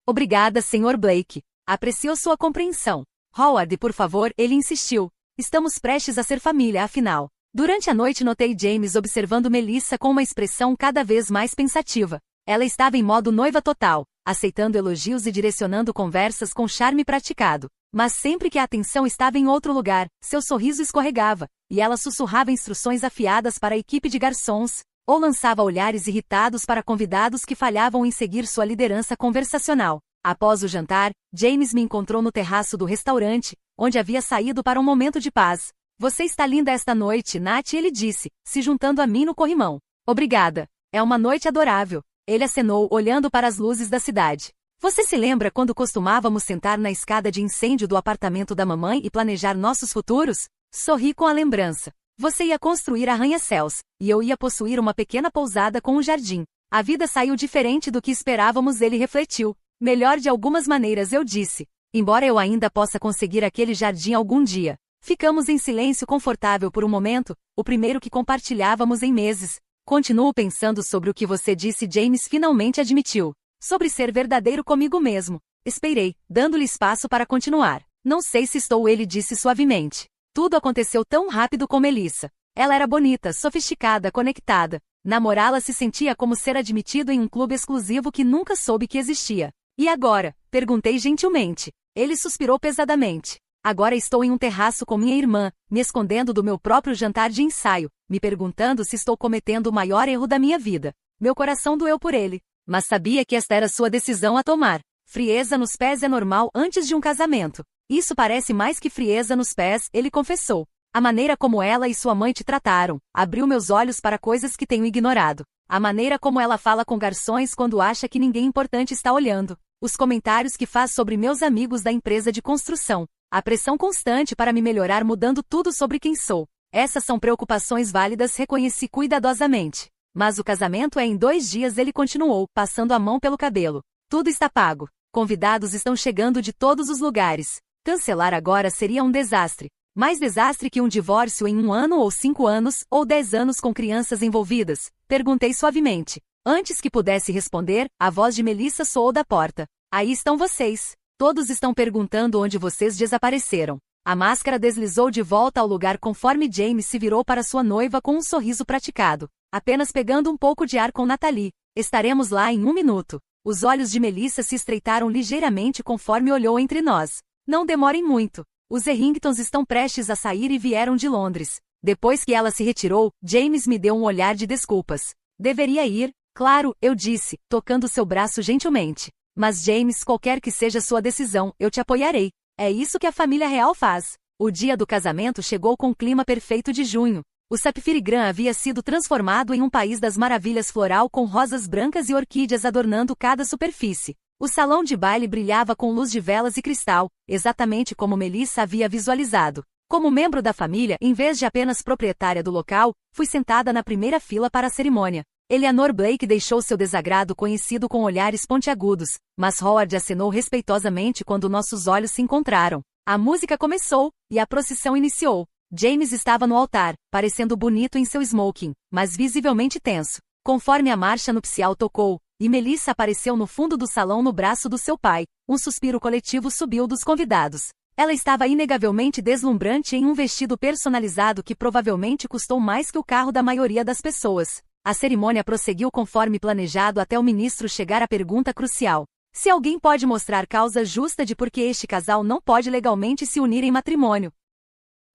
Obrigada, Sr. Blake. Aprecio sua compreensão. Howard, por favor, ele insistiu. Estamos prestes a ser família, afinal. Durante a noite notei James observando Melissa com uma expressão cada vez mais pensativa. Ela estava em modo noiva total, aceitando elogios e direcionando conversas com charme praticado. Mas sempre que a atenção estava em outro lugar, seu sorriso escorregava, e ela sussurrava instruções afiadas para a equipe de garçons, ou lançava olhares irritados para convidados que falhavam em seguir sua liderança conversacional. Após o jantar, James me encontrou no terraço do restaurante, onde havia saído para um momento de paz. Você está linda esta noite, Nat, ele disse, se juntando a mim no corrimão. Obrigada. É uma noite adorável. Ele acenou, olhando para as luzes da cidade. Você se lembra quando costumávamos sentar na escada de incêndio do apartamento da mamãe e planejar nossos futuros? Sorri com a lembrança. Você ia construir arranha-céus, e eu ia possuir uma pequena pousada com um jardim. A vida saiu diferente do que esperávamos, ele refletiu. Melhor de algumas maneiras, eu disse. Embora eu ainda possa conseguir aquele jardim algum dia. Ficamos em silêncio confortável por um momento, o primeiro que compartilhávamos em meses. Continuo pensando sobre o que você disse, James finalmente admitiu. Sobre ser verdadeiro comigo mesmo. Esperei, dando-lhe espaço para continuar. Não sei se estou, ele disse suavemente. Tudo aconteceu tão rápido com Melissa. Ela era bonita, sofisticada, conectada. Namorá-la se sentia como ser admitido em um clube exclusivo que nunca soube que existia. E agora? Perguntei gentilmente. Ele suspirou pesadamente. Agora estou em um terraço com minha irmã, me escondendo do meu próprio jantar de ensaio, me perguntando se estou cometendo o maior erro da minha vida. Meu coração doeu por ele, mas sabia que esta era sua decisão a tomar. Frieza nos pés é normal antes de um casamento. Isso parece mais que frieza nos pés, ele confessou. A maneira como ela e sua mãe te trataram, abriu meus olhos para coisas que tenho ignorado. A maneira como ela fala com garçons quando acha que ninguém importante está olhando. Os comentários que faz sobre meus amigos da empresa de construção. A pressão constante para me melhorar mudando tudo sobre quem sou. Essas são preocupações válidas, reconheci cuidadosamente. Mas o casamento é em 2 dias, ele continuou, passando a mão pelo cabelo. Tudo está pago. Convidados estão chegando de todos os lugares. Cancelar agora seria um desastre. Mais desastre que um divórcio em 1 ano ou 5 anos, ou 10 anos com crianças envolvidas? Perguntei suavemente. Antes que pudesse responder, a voz de Melissa soou da porta. Aí estão vocês. Todos estão perguntando onde vocês desapareceram. A máscara deslizou de volta ao lugar conforme James se virou para sua noiva com um sorriso praticado. Apenas pegando um pouco de ar com Natalie. Estaremos lá em 1 minuto. Os olhos de Melissa se estreitaram ligeiramente conforme olhou entre nós. Não demorem muito. Os Erringtons estão prestes a sair e vieram de Londres. Depois que ela se retirou, James me deu um olhar de desculpas. Deveria ir? Claro, eu disse, tocando seu braço gentilmente. Mas James, qualquer que seja sua decisão, eu te apoiarei. É isso que a família real faz. O dia do casamento chegou com o clima perfeito de junho. O Sapphire havia sido transformado em um país das maravilhas floral com rosas brancas e orquídeas adornando cada superfície. O salão de baile brilhava com luz de velas e cristal, exatamente como Melissa havia visualizado. Como membro da família, em vez de apenas proprietária do local, fui sentada na primeira fila para a cerimônia. Eleanor Blake deixou seu desagrado conhecido com olhares pontiagudos, mas Howard acenou respeitosamente quando nossos olhos se encontraram. A música começou, e a procissão iniciou. James estava no altar, parecendo bonito em seu smoking, mas visivelmente tenso. Conforme a marcha nupcial tocou, e Melissa apareceu no fundo do salão no braço do seu pai, um suspiro coletivo subiu dos convidados. Ela estava inegavelmente deslumbrante em um vestido personalizado que provavelmente custou mais que o carro da maioria das pessoas. A cerimônia prosseguiu conforme planejado até o ministro chegar à pergunta crucial. Se alguém pode mostrar causa justa de por que este casal não pode legalmente se unir em matrimônio,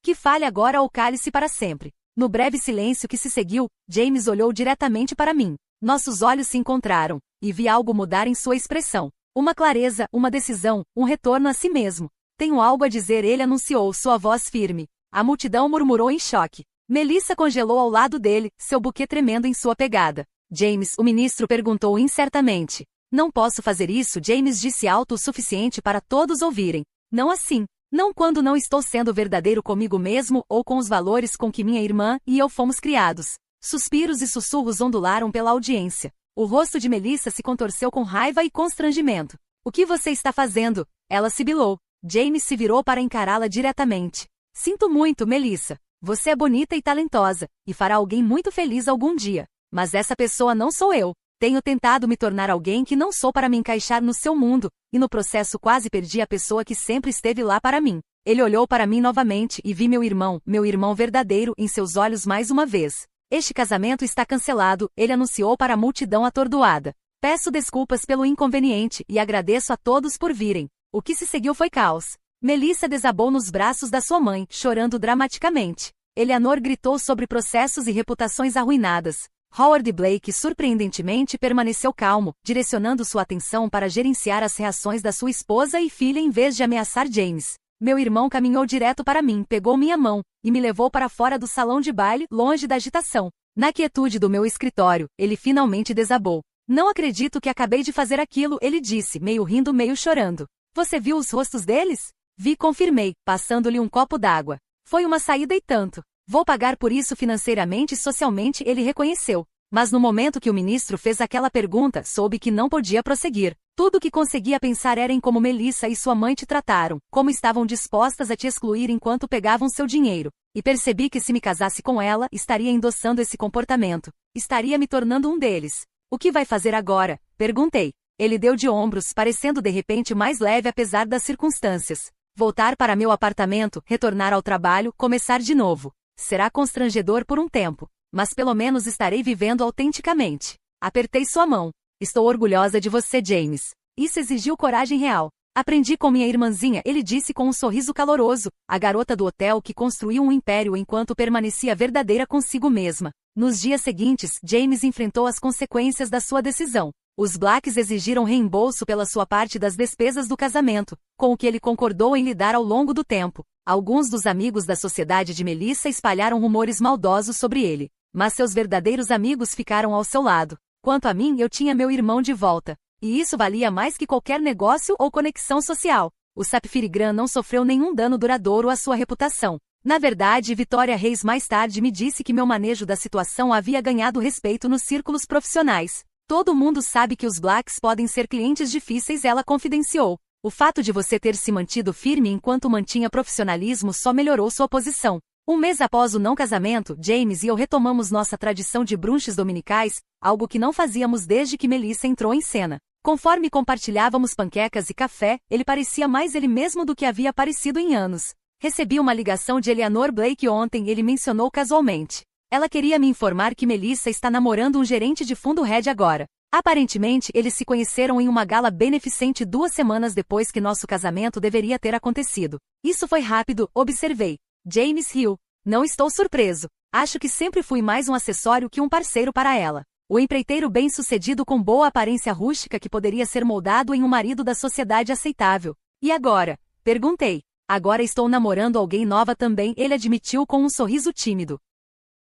que fale agora ou cale-se para sempre. No breve silêncio que se seguiu, James olhou diretamente para mim. Nossos olhos se encontraram, e vi algo mudar em sua expressão. Uma clareza, uma decisão, um retorno a si mesmo. Tenho algo a dizer, ele anunciou, sua voz firme. A multidão murmurou em choque. Melissa congelou ao lado dele, seu buquê tremendo em sua pegada. James, o ministro perguntou incertamente. Não posso fazer isso, James disse alto o suficiente para todos ouvirem. Não assim. Não quando não estou sendo verdadeiro comigo mesmo ou com os valores com que minha irmã e eu fomos criados. Suspiros e sussurros ondularam pela audiência. O rosto de Melissa se contorceu com raiva e constrangimento. O que você está fazendo? Ela sibilou. James se virou para encará-la diretamente. Sinto muito, Melissa. Você é bonita e talentosa, e fará alguém muito feliz algum dia. Mas essa pessoa não sou eu. Tenho tentado me tornar alguém que não sou para me encaixar no seu mundo, e no processo quase perdi a pessoa que sempre esteve lá para mim. Ele olhou para mim novamente e vi meu irmão verdadeiro, em seus olhos mais uma vez. Este casamento está cancelado, ele anunciou para a multidão atordoada. Peço desculpas pelo inconveniente e agradeço a todos por virem. O que se seguiu foi caos. Melissa desabou nos braços da sua mãe, chorando dramaticamente. Eleanor gritou sobre processos e reputações arruinadas. Howard Blake surpreendentemente permaneceu calmo, direcionando sua atenção para gerenciar as reações da sua esposa e filha em vez de ameaçar James. Meu irmão caminhou direto para mim, pegou minha mão, e me levou para fora do salão de baile, longe da agitação. Na quietude do meu escritório, ele finalmente desabou. Não acredito que acabei de fazer aquilo, ele disse, meio rindo, meio chorando. Você viu os rostos deles? Vi, confirmei, passando-lhe um copo d'água. Foi uma saída e tanto. Vou pagar por isso financeiramente e socialmente, ele reconheceu. Mas no momento que o ministro fez aquela pergunta, soube que não podia prosseguir. Tudo o que conseguia pensar era em como Melissa e sua mãe te trataram, como estavam dispostas a te excluir enquanto pegavam seu dinheiro. E percebi que se me casasse com ela, estaria endossando esse comportamento. Estaria me tornando um deles. O que vai fazer agora? Perguntei. Ele deu de ombros, parecendo de repente mais leve apesar das circunstâncias. Voltar para meu apartamento, retornar ao trabalho, começar de novo. Será constrangedor por um tempo, mas pelo menos estarei vivendo autenticamente. Apertei sua mão. Estou orgulhosa de você, James. Isso exigiu coragem real. Aprendi com minha irmãzinha, ele disse com um sorriso caloroso, a garota do hotel que construiu um império enquanto permanecia verdadeira consigo mesma. Nos dias seguintes, James enfrentou as consequências da sua decisão. Os Blacks exigiram reembolso pela sua parte das despesas do casamento, com o que ele concordou em lidar ao longo do tempo. Alguns dos amigos da sociedade de Melissa espalharam rumores maldosos sobre ele, mas seus verdadeiros amigos ficaram ao seu lado. Quanto a mim, eu tinha meu irmão de volta, e isso valia mais que qualquer negócio ou conexão social. O Sapphire Grand não sofreu nenhum dano duradouro à sua reputação. Na verdade, Victoria Reis mais tarde me disse que meu manejo da situação havia ganhado respeito nos círculos profissionais. Todo mundo sabe que os Blacks podem ser clientes difíceis, ela confidenciou. O fato de você ter se mantido firme enquanto mantinha profissionalismo só melhorou sua posição. Um mês após o não casamento, James e eu retomamos nossa tradição de brunches dominicais, algo que não fazíamos desde que Melissa entrou em cena. Conforme compartilhávamos panquecas e café, ele parecia mais ele mesmo do que havia parecido em anos. Recebi uma ligação de Eleanor Blake ontem, ele mencionou casualmente. Ela queria me informar que Melissa está namorando um gerente de fundo hedge agora. Aparentemente, eles se conheceram em uma gala beneficente 2 semanas depois que nosso casamento deveria ter acontecido. Isso foi rápido, observei. James riu. Não estou surpreso. Acho que sempre fui mais um acessório que um parceiro para ela. O empreiteiro bem-sucedido com boa aparência rústica que poderia ser moldado em um marido da sociedade aceitável. E agora? Perguntei. Agora estou namorando alguém nova também, ele admitiu com um sorriso tímido.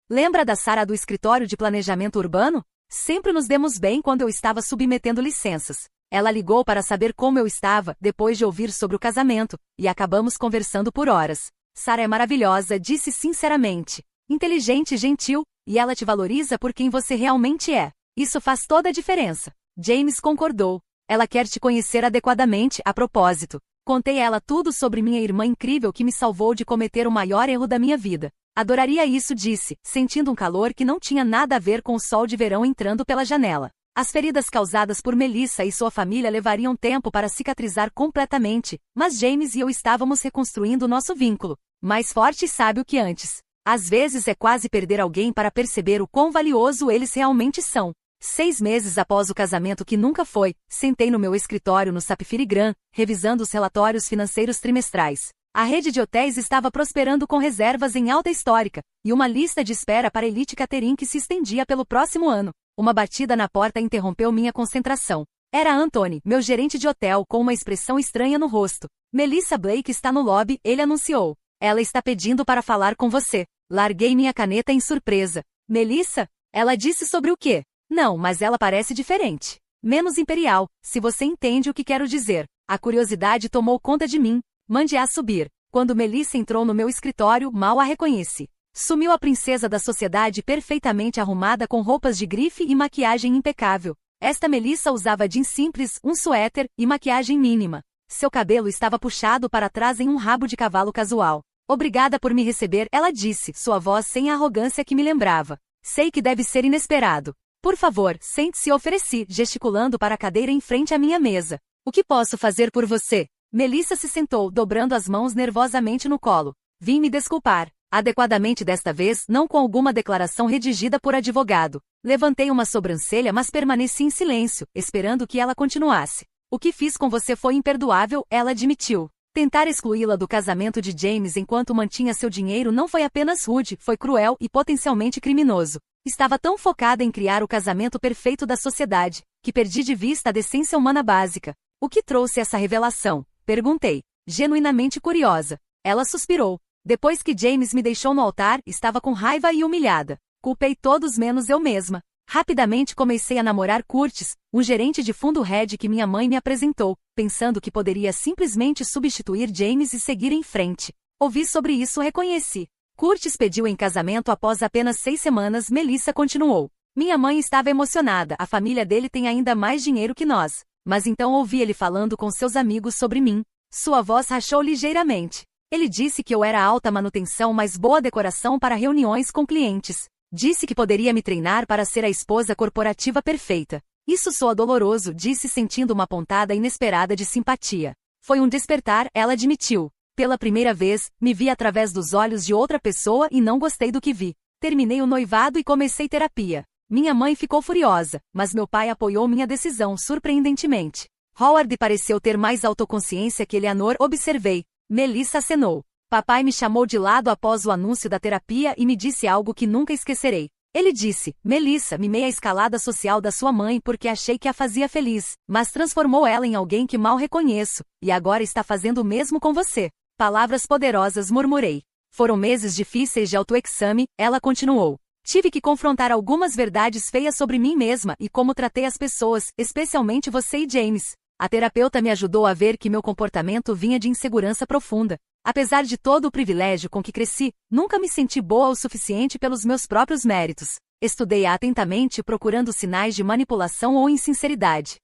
Lembra da Sarah do escritório de planejamento urbano? Sempre nos demos bem quando eu estava submetendo licenças. Ela ligou para saber como eu estava, depois de ouvir sobre o casamento, e acabamos conversando por horas. Sarah é maravilhosa, disse sinceramente. Inteligente e gentil, e ela te valoriza por quem você realmente é. Isso faz toda a diferença. James concordou. Ela quer te conhecer adequadamente, a propósito. Contei a ela tudo sobre minha irmã incrível que me salvou de cometer o maior erro da minha vida. Adoraria isso, disse, sentindo um calor que não tinha nada a ver com o sol de verão entrando pela janela. As feridas causadas por Melissa e sua família levariam tempo para cicatrizar completamente, mas James e eu estávamos reconstruindo nosso vínculo. Mais forte e sábio que antes. Às vezes é quase perder alguém para perceber o quão valioso eles realmente são. 6 meses após o casamento que nunca foi, sentei no meu escritório no Sapphire Grand, revisando os relatórios financeiros trimestrais. A rede de hotéis estava prosperando com reservas em alta histórica, e uma lista de espera para Elite Catering que se estendia pelo próximo ano. Uma batida na porta interrompeu minha concentração. Era Anthony, meu gerente de hotel, com uma expressão estranha no rosto. Melissa Blake está no lobby, ele anunciou. Ela está pedindo para falar com você. Larguei minha caneta em surpresa. Melissa? Ela disse sobre o quê? Não, mas ela parece diferente. Menos imperial, se você entende o que quero dizer. A curiosidade tomou conta de mim. Mande-a subir. Quando Melissa entrou no meu escritório, mal a reconheci. Sumiu a princesa da sociedade perfeitamente arrumada com roupas de grife e maquiagem impecável. Esta Melissa usava jeans simples, um suéter e maquiagem mínima. Seu cabelo estava puxado para trás em um rabo de cavalo casual. Obrigada por me receber, ela disse, sua voz sem a arrogância que me lembrava. Sei que deve ser inesperado. Por favor, sente-se, ofereci, gesticulando para a cadeira em frente à minha mesa. O que posso fazer por você? Melissa se sentou, dobrando as mãos nervosamente no colo. Vim me desculpar. Adequadamente desta vez, não com alguma declaração redigida por advogado. Levantei uma sobrancelha, mas permaneci em silêncio, esperando que ela continuasse. O que fiz com você foi imperdoável, ela admitiu. Tentar excluí-la do casamento de James enquanto mantinha seu dinheiro não foi apenas rude, foi cruel e potencialmente criminoso. Estava tão focada em criar o casamento perfeito da sociedade, que perdi de vista a decência humana básica. O que trouxe essa revelação? Perguntei, genuinamente curiosa. Ela suspirou. Depois que James me deixou no altar, estava com raiva e humilhada. Culpei todos menos eu mesma. Rapidamente comecei a namorar Curtis, um gerente de fundo hedge que minha mãe me apresentou, pensando que poderia simplesmente substituir James e seguir em frente. Ouvi sobre isso e reconheci. Curtis pediu em casamento após apenas 6 semanas, Melissa continuou. Minha mãe estava emocionada, a família dele tem ainda mais dinheiro que nós. Mas então ouvi ele falando com seus amigos sobre mim. Sua voz rachou ligeiramente. Ele disse que eu era alta manutenção, mas boa decoração para reuniões com clientes. Disse que poderia me treinar para ser a esposa corporativa perfeita. Isso soa doloroso, disse sentindo uma pontada inesperada de simpatia. Foi um despertar, ela admitiu. Pela primeira vez, me vi através dos olhos de outra pessoa e não gostei do que vi. Terminei o noivado e comecei terapia. Minha mãe ficou furiosa, mas meu pai apoiou minha decisão surpreendentemente. Howard pareceu ter mais autoconsciência que Eleanor, observei. Melissa acenou. Papai me chamou de lado após o anúncio da terapia e me disse algo que nunca esquecerei. Ele disse, Melissa, mimei a escalada social da sua mãe porque achei que a fazia feliz, mas transformou ela em alguém que mal reconheço, e agora está fazendo o mesmo com você. Palavras poderosas, murmurei. Foram meses difíceis de autoexame, ela continuou. Tive que confrontar algumas verdades feias sobre mim mesma e como tratei as pessoas, especialmente você e James. A terapeuta me ajudou a ver que meu comportamento vinha de insegurança profunda. Apesar de todo o privilégio com que cresci, nunca me senti boa o suficiente pelos meus próprios méritos. Estudei-a atentamente procurando sinais de manipulação ou insinceridade.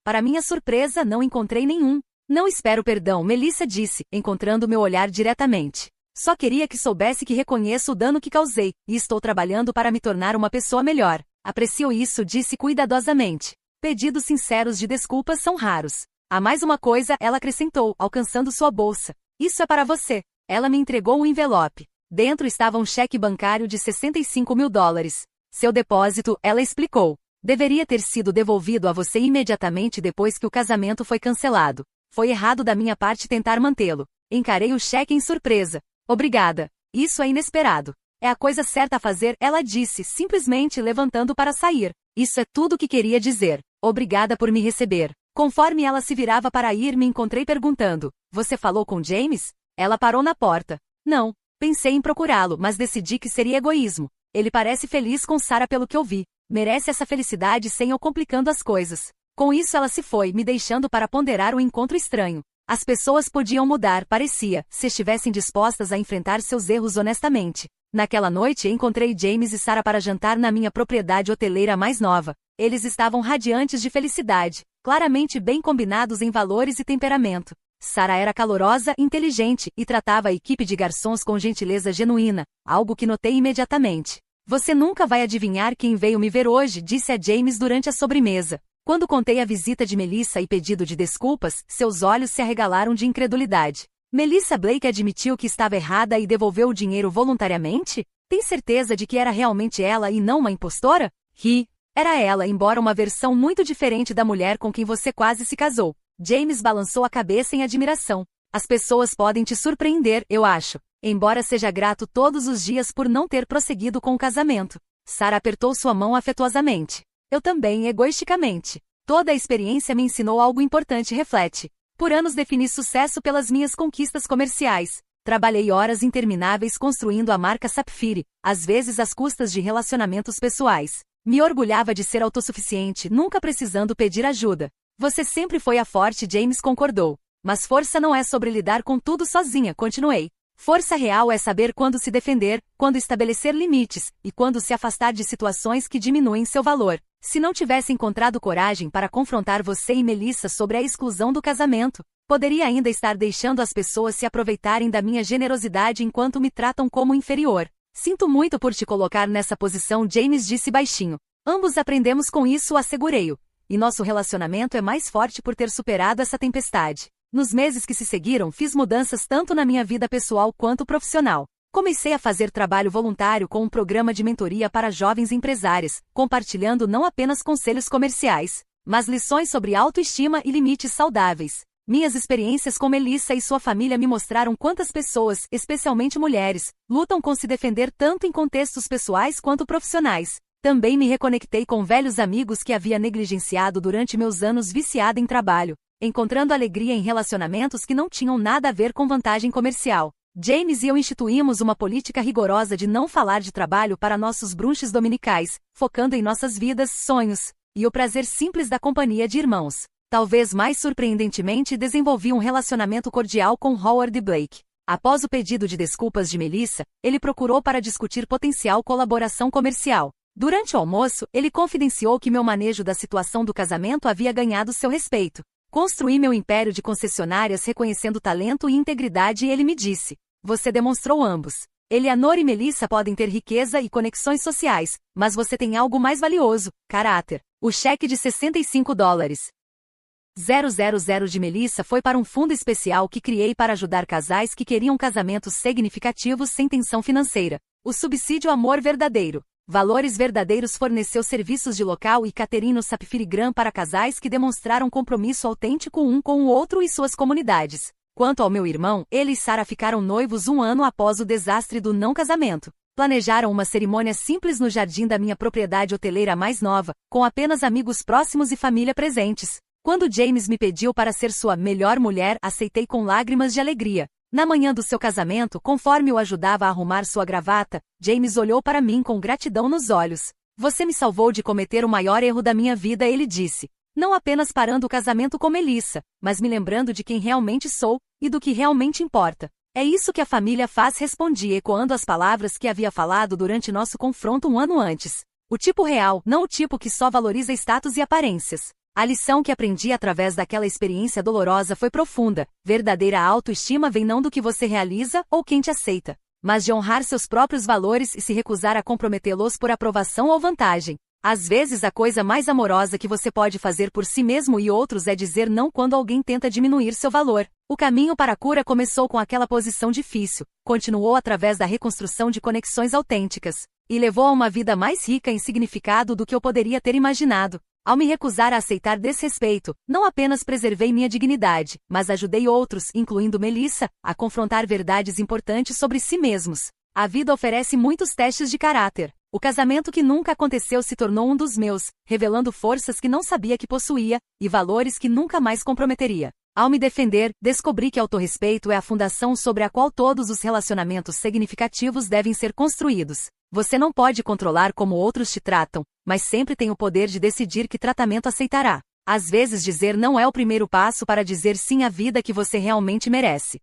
Para minha surpresa, não encontrei nenhum. Não espero perdão, Melissa disse, encontrando meu olhar diretamente. Só queria que soubesse que reconheço o dano que causei, e estou trabalhando para me tornar uma pessoa melhor. Aprecio isso, disse cuidadosamente. Pedidos sinceros de desculpas são raros. Há mais uma coisa, ela acrescentou, alcançando sua bolsa. Isso é para você. Ela me entregou um envelope. Dentro estava um cheque bancário de $65.000. Seu depósito, ela explicou. Deveria ter sido devolvido a você imediatamente depois que o casamento foi cancelado. Foi errado da minha parte tentar mantê-lo. Encarei o cheque em surpresa. Obrigada. Isso é inesperado. É a coisa certa a fazer, ela disse, simplesmente levantando para sair. Isso é tudo o que queria dizer. Obrigada por me receber. Conforme ela se virava para ir, me encontrei perguntando, você falou com James? Ela parou na porta. Não. Pensei em procurá-lo, mas decidi que seria egoísmo. Ele parece feliz com Sarah pelo que ouvi. Merece essa felicidade sem eu complicando as coisas. Com isso ela se foi, me deixando para ponderar o encontro estranho. As pessoas podiam mudar, parecia, se estivessem dispostas a enfrentar seus erros honestamente. Naquela noite encontrei James e Sarah para jantar na minha propriedade hoteleira mais nova. Eles estavam radiantes de felicidade, claramente bem combinados em valores e temperamento. Sarah era calorosa, inteligente e tratava a equipe de garçons com gentileza genuína, algo que notei imediatamente. Você nunca vai adivinhar quem veio me ver hoje, disse a James durante a sobremesa. Quando contei a visita de Melissa e pedido de desculpas, seus olhos se arregalaram de incredulidade. Melissa Blake admitiu que estava errada e devolveu o dinheiro voluntariamente? Tem certeza de que era realmente ela e não uma impostora? Ri. Era ela, embora uma versão muito diferente da mulher com quem você quase se casou. James balançou a cabeça em admiração. As pessoas podem te surpreender, eu acho. Embora seja grato todos os dias por não ter prosseguido com o casamento. Sarah apertou sua mão afetuosamente. Eu também, egoisticamente. Toda a experiência me ensinou algo importante, reflete. Por anos defini sucesso pelas minhas conquistas comerciais. Trabalhei horas intermináveis construindo a marca Sapphire, às vezes às custas de relacionamentos pessoais. Me orgulhava de ser autossuficiente, nunca precisando pedir ajuda. Você sempre foi a forte, James concordou. Mas força não é sobre lidar com tudo sozinha, continuei. Força real é saber quando se defender, quando estabelecer limites, e quando se afastar de situações que diminuem seu valor. Se não tivesse encontrado coragem para confrontar você e Melissa sobre a exclusão do casamento, poderia ainda estar deixando as pessoas se aproveitarem da minha generosidade enquanto me tratam como inferior. Sinto muito por te colocar nessa posição, James disse baixinho. Ambos aprendemos com isso, assegurei-o. E nosso relacionamento é mais forte por ter superado essa tempestade. Nos meses que se seguiram, fiz mudanças tanto na minha vida pessoal quanto profissional. Comecei a fazer trabalho voluntário com um programa de mentoria para jovens empresárias, compartilhando não apenas conselhos comerciais, mas lições sobre autoestima e limites saudáveis. Minhas experiências com Melissa e sua família me mostraram quantas pessoas, especialmente mulheres, lutam com se defender tanto em contextos pessoais quanto profissionais. Também me reconectei com velhos amigos que havia negligenciado durante meus anos viciada em trabalho, encontrando alegria em relacionamentos que não tinham nada a ver com vantagem comercial. James e eu instituímos uma política rigorosa de não falar de trabalho para nossos brunches dominicais, focando em nossas vidas, sonhos, e o prazer simples da companhia de irmãos. Talvez mais surpreendentemente, desenvolvi um relacionamento cordial com Howard Blake. Após o pedido de desculpas de Melissa, ele procurou para discutir potencial colaboração comercial. Durante o almoço, ele confidenciou que meu manejo da situação do casamento havia ganhado seu respeito. Construí meu império de concessionárias reconhecendo talento e integridade e ele me disse. Você demonstrou ambos. Eleanor e Melissa podem ter riqueza e conexões sociais, mas você tem algo mais valioso, caráter. O cheque de $65,000 de Melissa foi para um fundo especial que criei para ajudar casais que queriam casamentos significativos sem tensão financeira. O subsídio Amor Verdadeiro. Valores Verdadeiros forneceu serviços de local e catering no Sapphire Grand para casais que demonstraram compromisso autêntico um com o outro e suas comunidades. Quanto ao meu irmão, ele e Sarah ficaram noivos um ano após o desastre do não casamento. Planejaram uma cerimônia simples no jardim da minha propriedade hoteleira mais nova, com apenas amigos próximos e família presentes. Quando James me pediu para ser sua melhor mulher, aceitei com lágrimas de alegria. Na manhã do seu casamento, conforme o ajudava a arrumar sua gravata, James olhou para mim com gratidão nos olhos. Você me salvou de cometer o maior erro da minha vida, ele disse. Não apenas parando o casamento com Melissa, mas me lembrando de quem realmente sou, e do que realmente importa. É isso que a família faz, respondi, ecoando as palavras que havia falado durante nosso confronto um ano antes. O tipo real, não o tipo que só valoriza status e aparências. A lição que aprendi através daquela experiência dolorosa foi profunda. Verdadeira autoestima vem não do que você realiza ou quem te aceita, mas de honrar seus próprios valores e se recusar a comprometê-los por aprovação ou vantagem. Às vezes a coisa mais amorosa que você pode fazer por si mesmo e outros é dizer não quando alguém tenta diminuir seu valor. O caminho para a cura começou com aquela posição difícil, continuou através da reconstrução de conexões autênticas, e levou a uma vida mais rica em significado do que eu poderia ter imaginado. Ao me recusar a aceitar desrespeito, não apenas preservei minha dignidade, mas ajudei outros, incluindo Melissa, a confrontar verdades importantes sobre si mesmos. A vida oferece muitos testes de caráter. O casamento que nunca aconteceu se tornou um dos meus, revelando forças que não sabia que possuía, e valores que nunca mais comprometeria. Ao me defender, descobri que autorrespeito é a fundação sobre a qual todos os relacionamentos significativos devem ser construídos. Você não pode controlar como outros te tratam, mas sempre tem o poder de decidir que tratamento aceitará. Às vezes dizer não é o primeiro passo para dizer sim à vida que você realmente merece.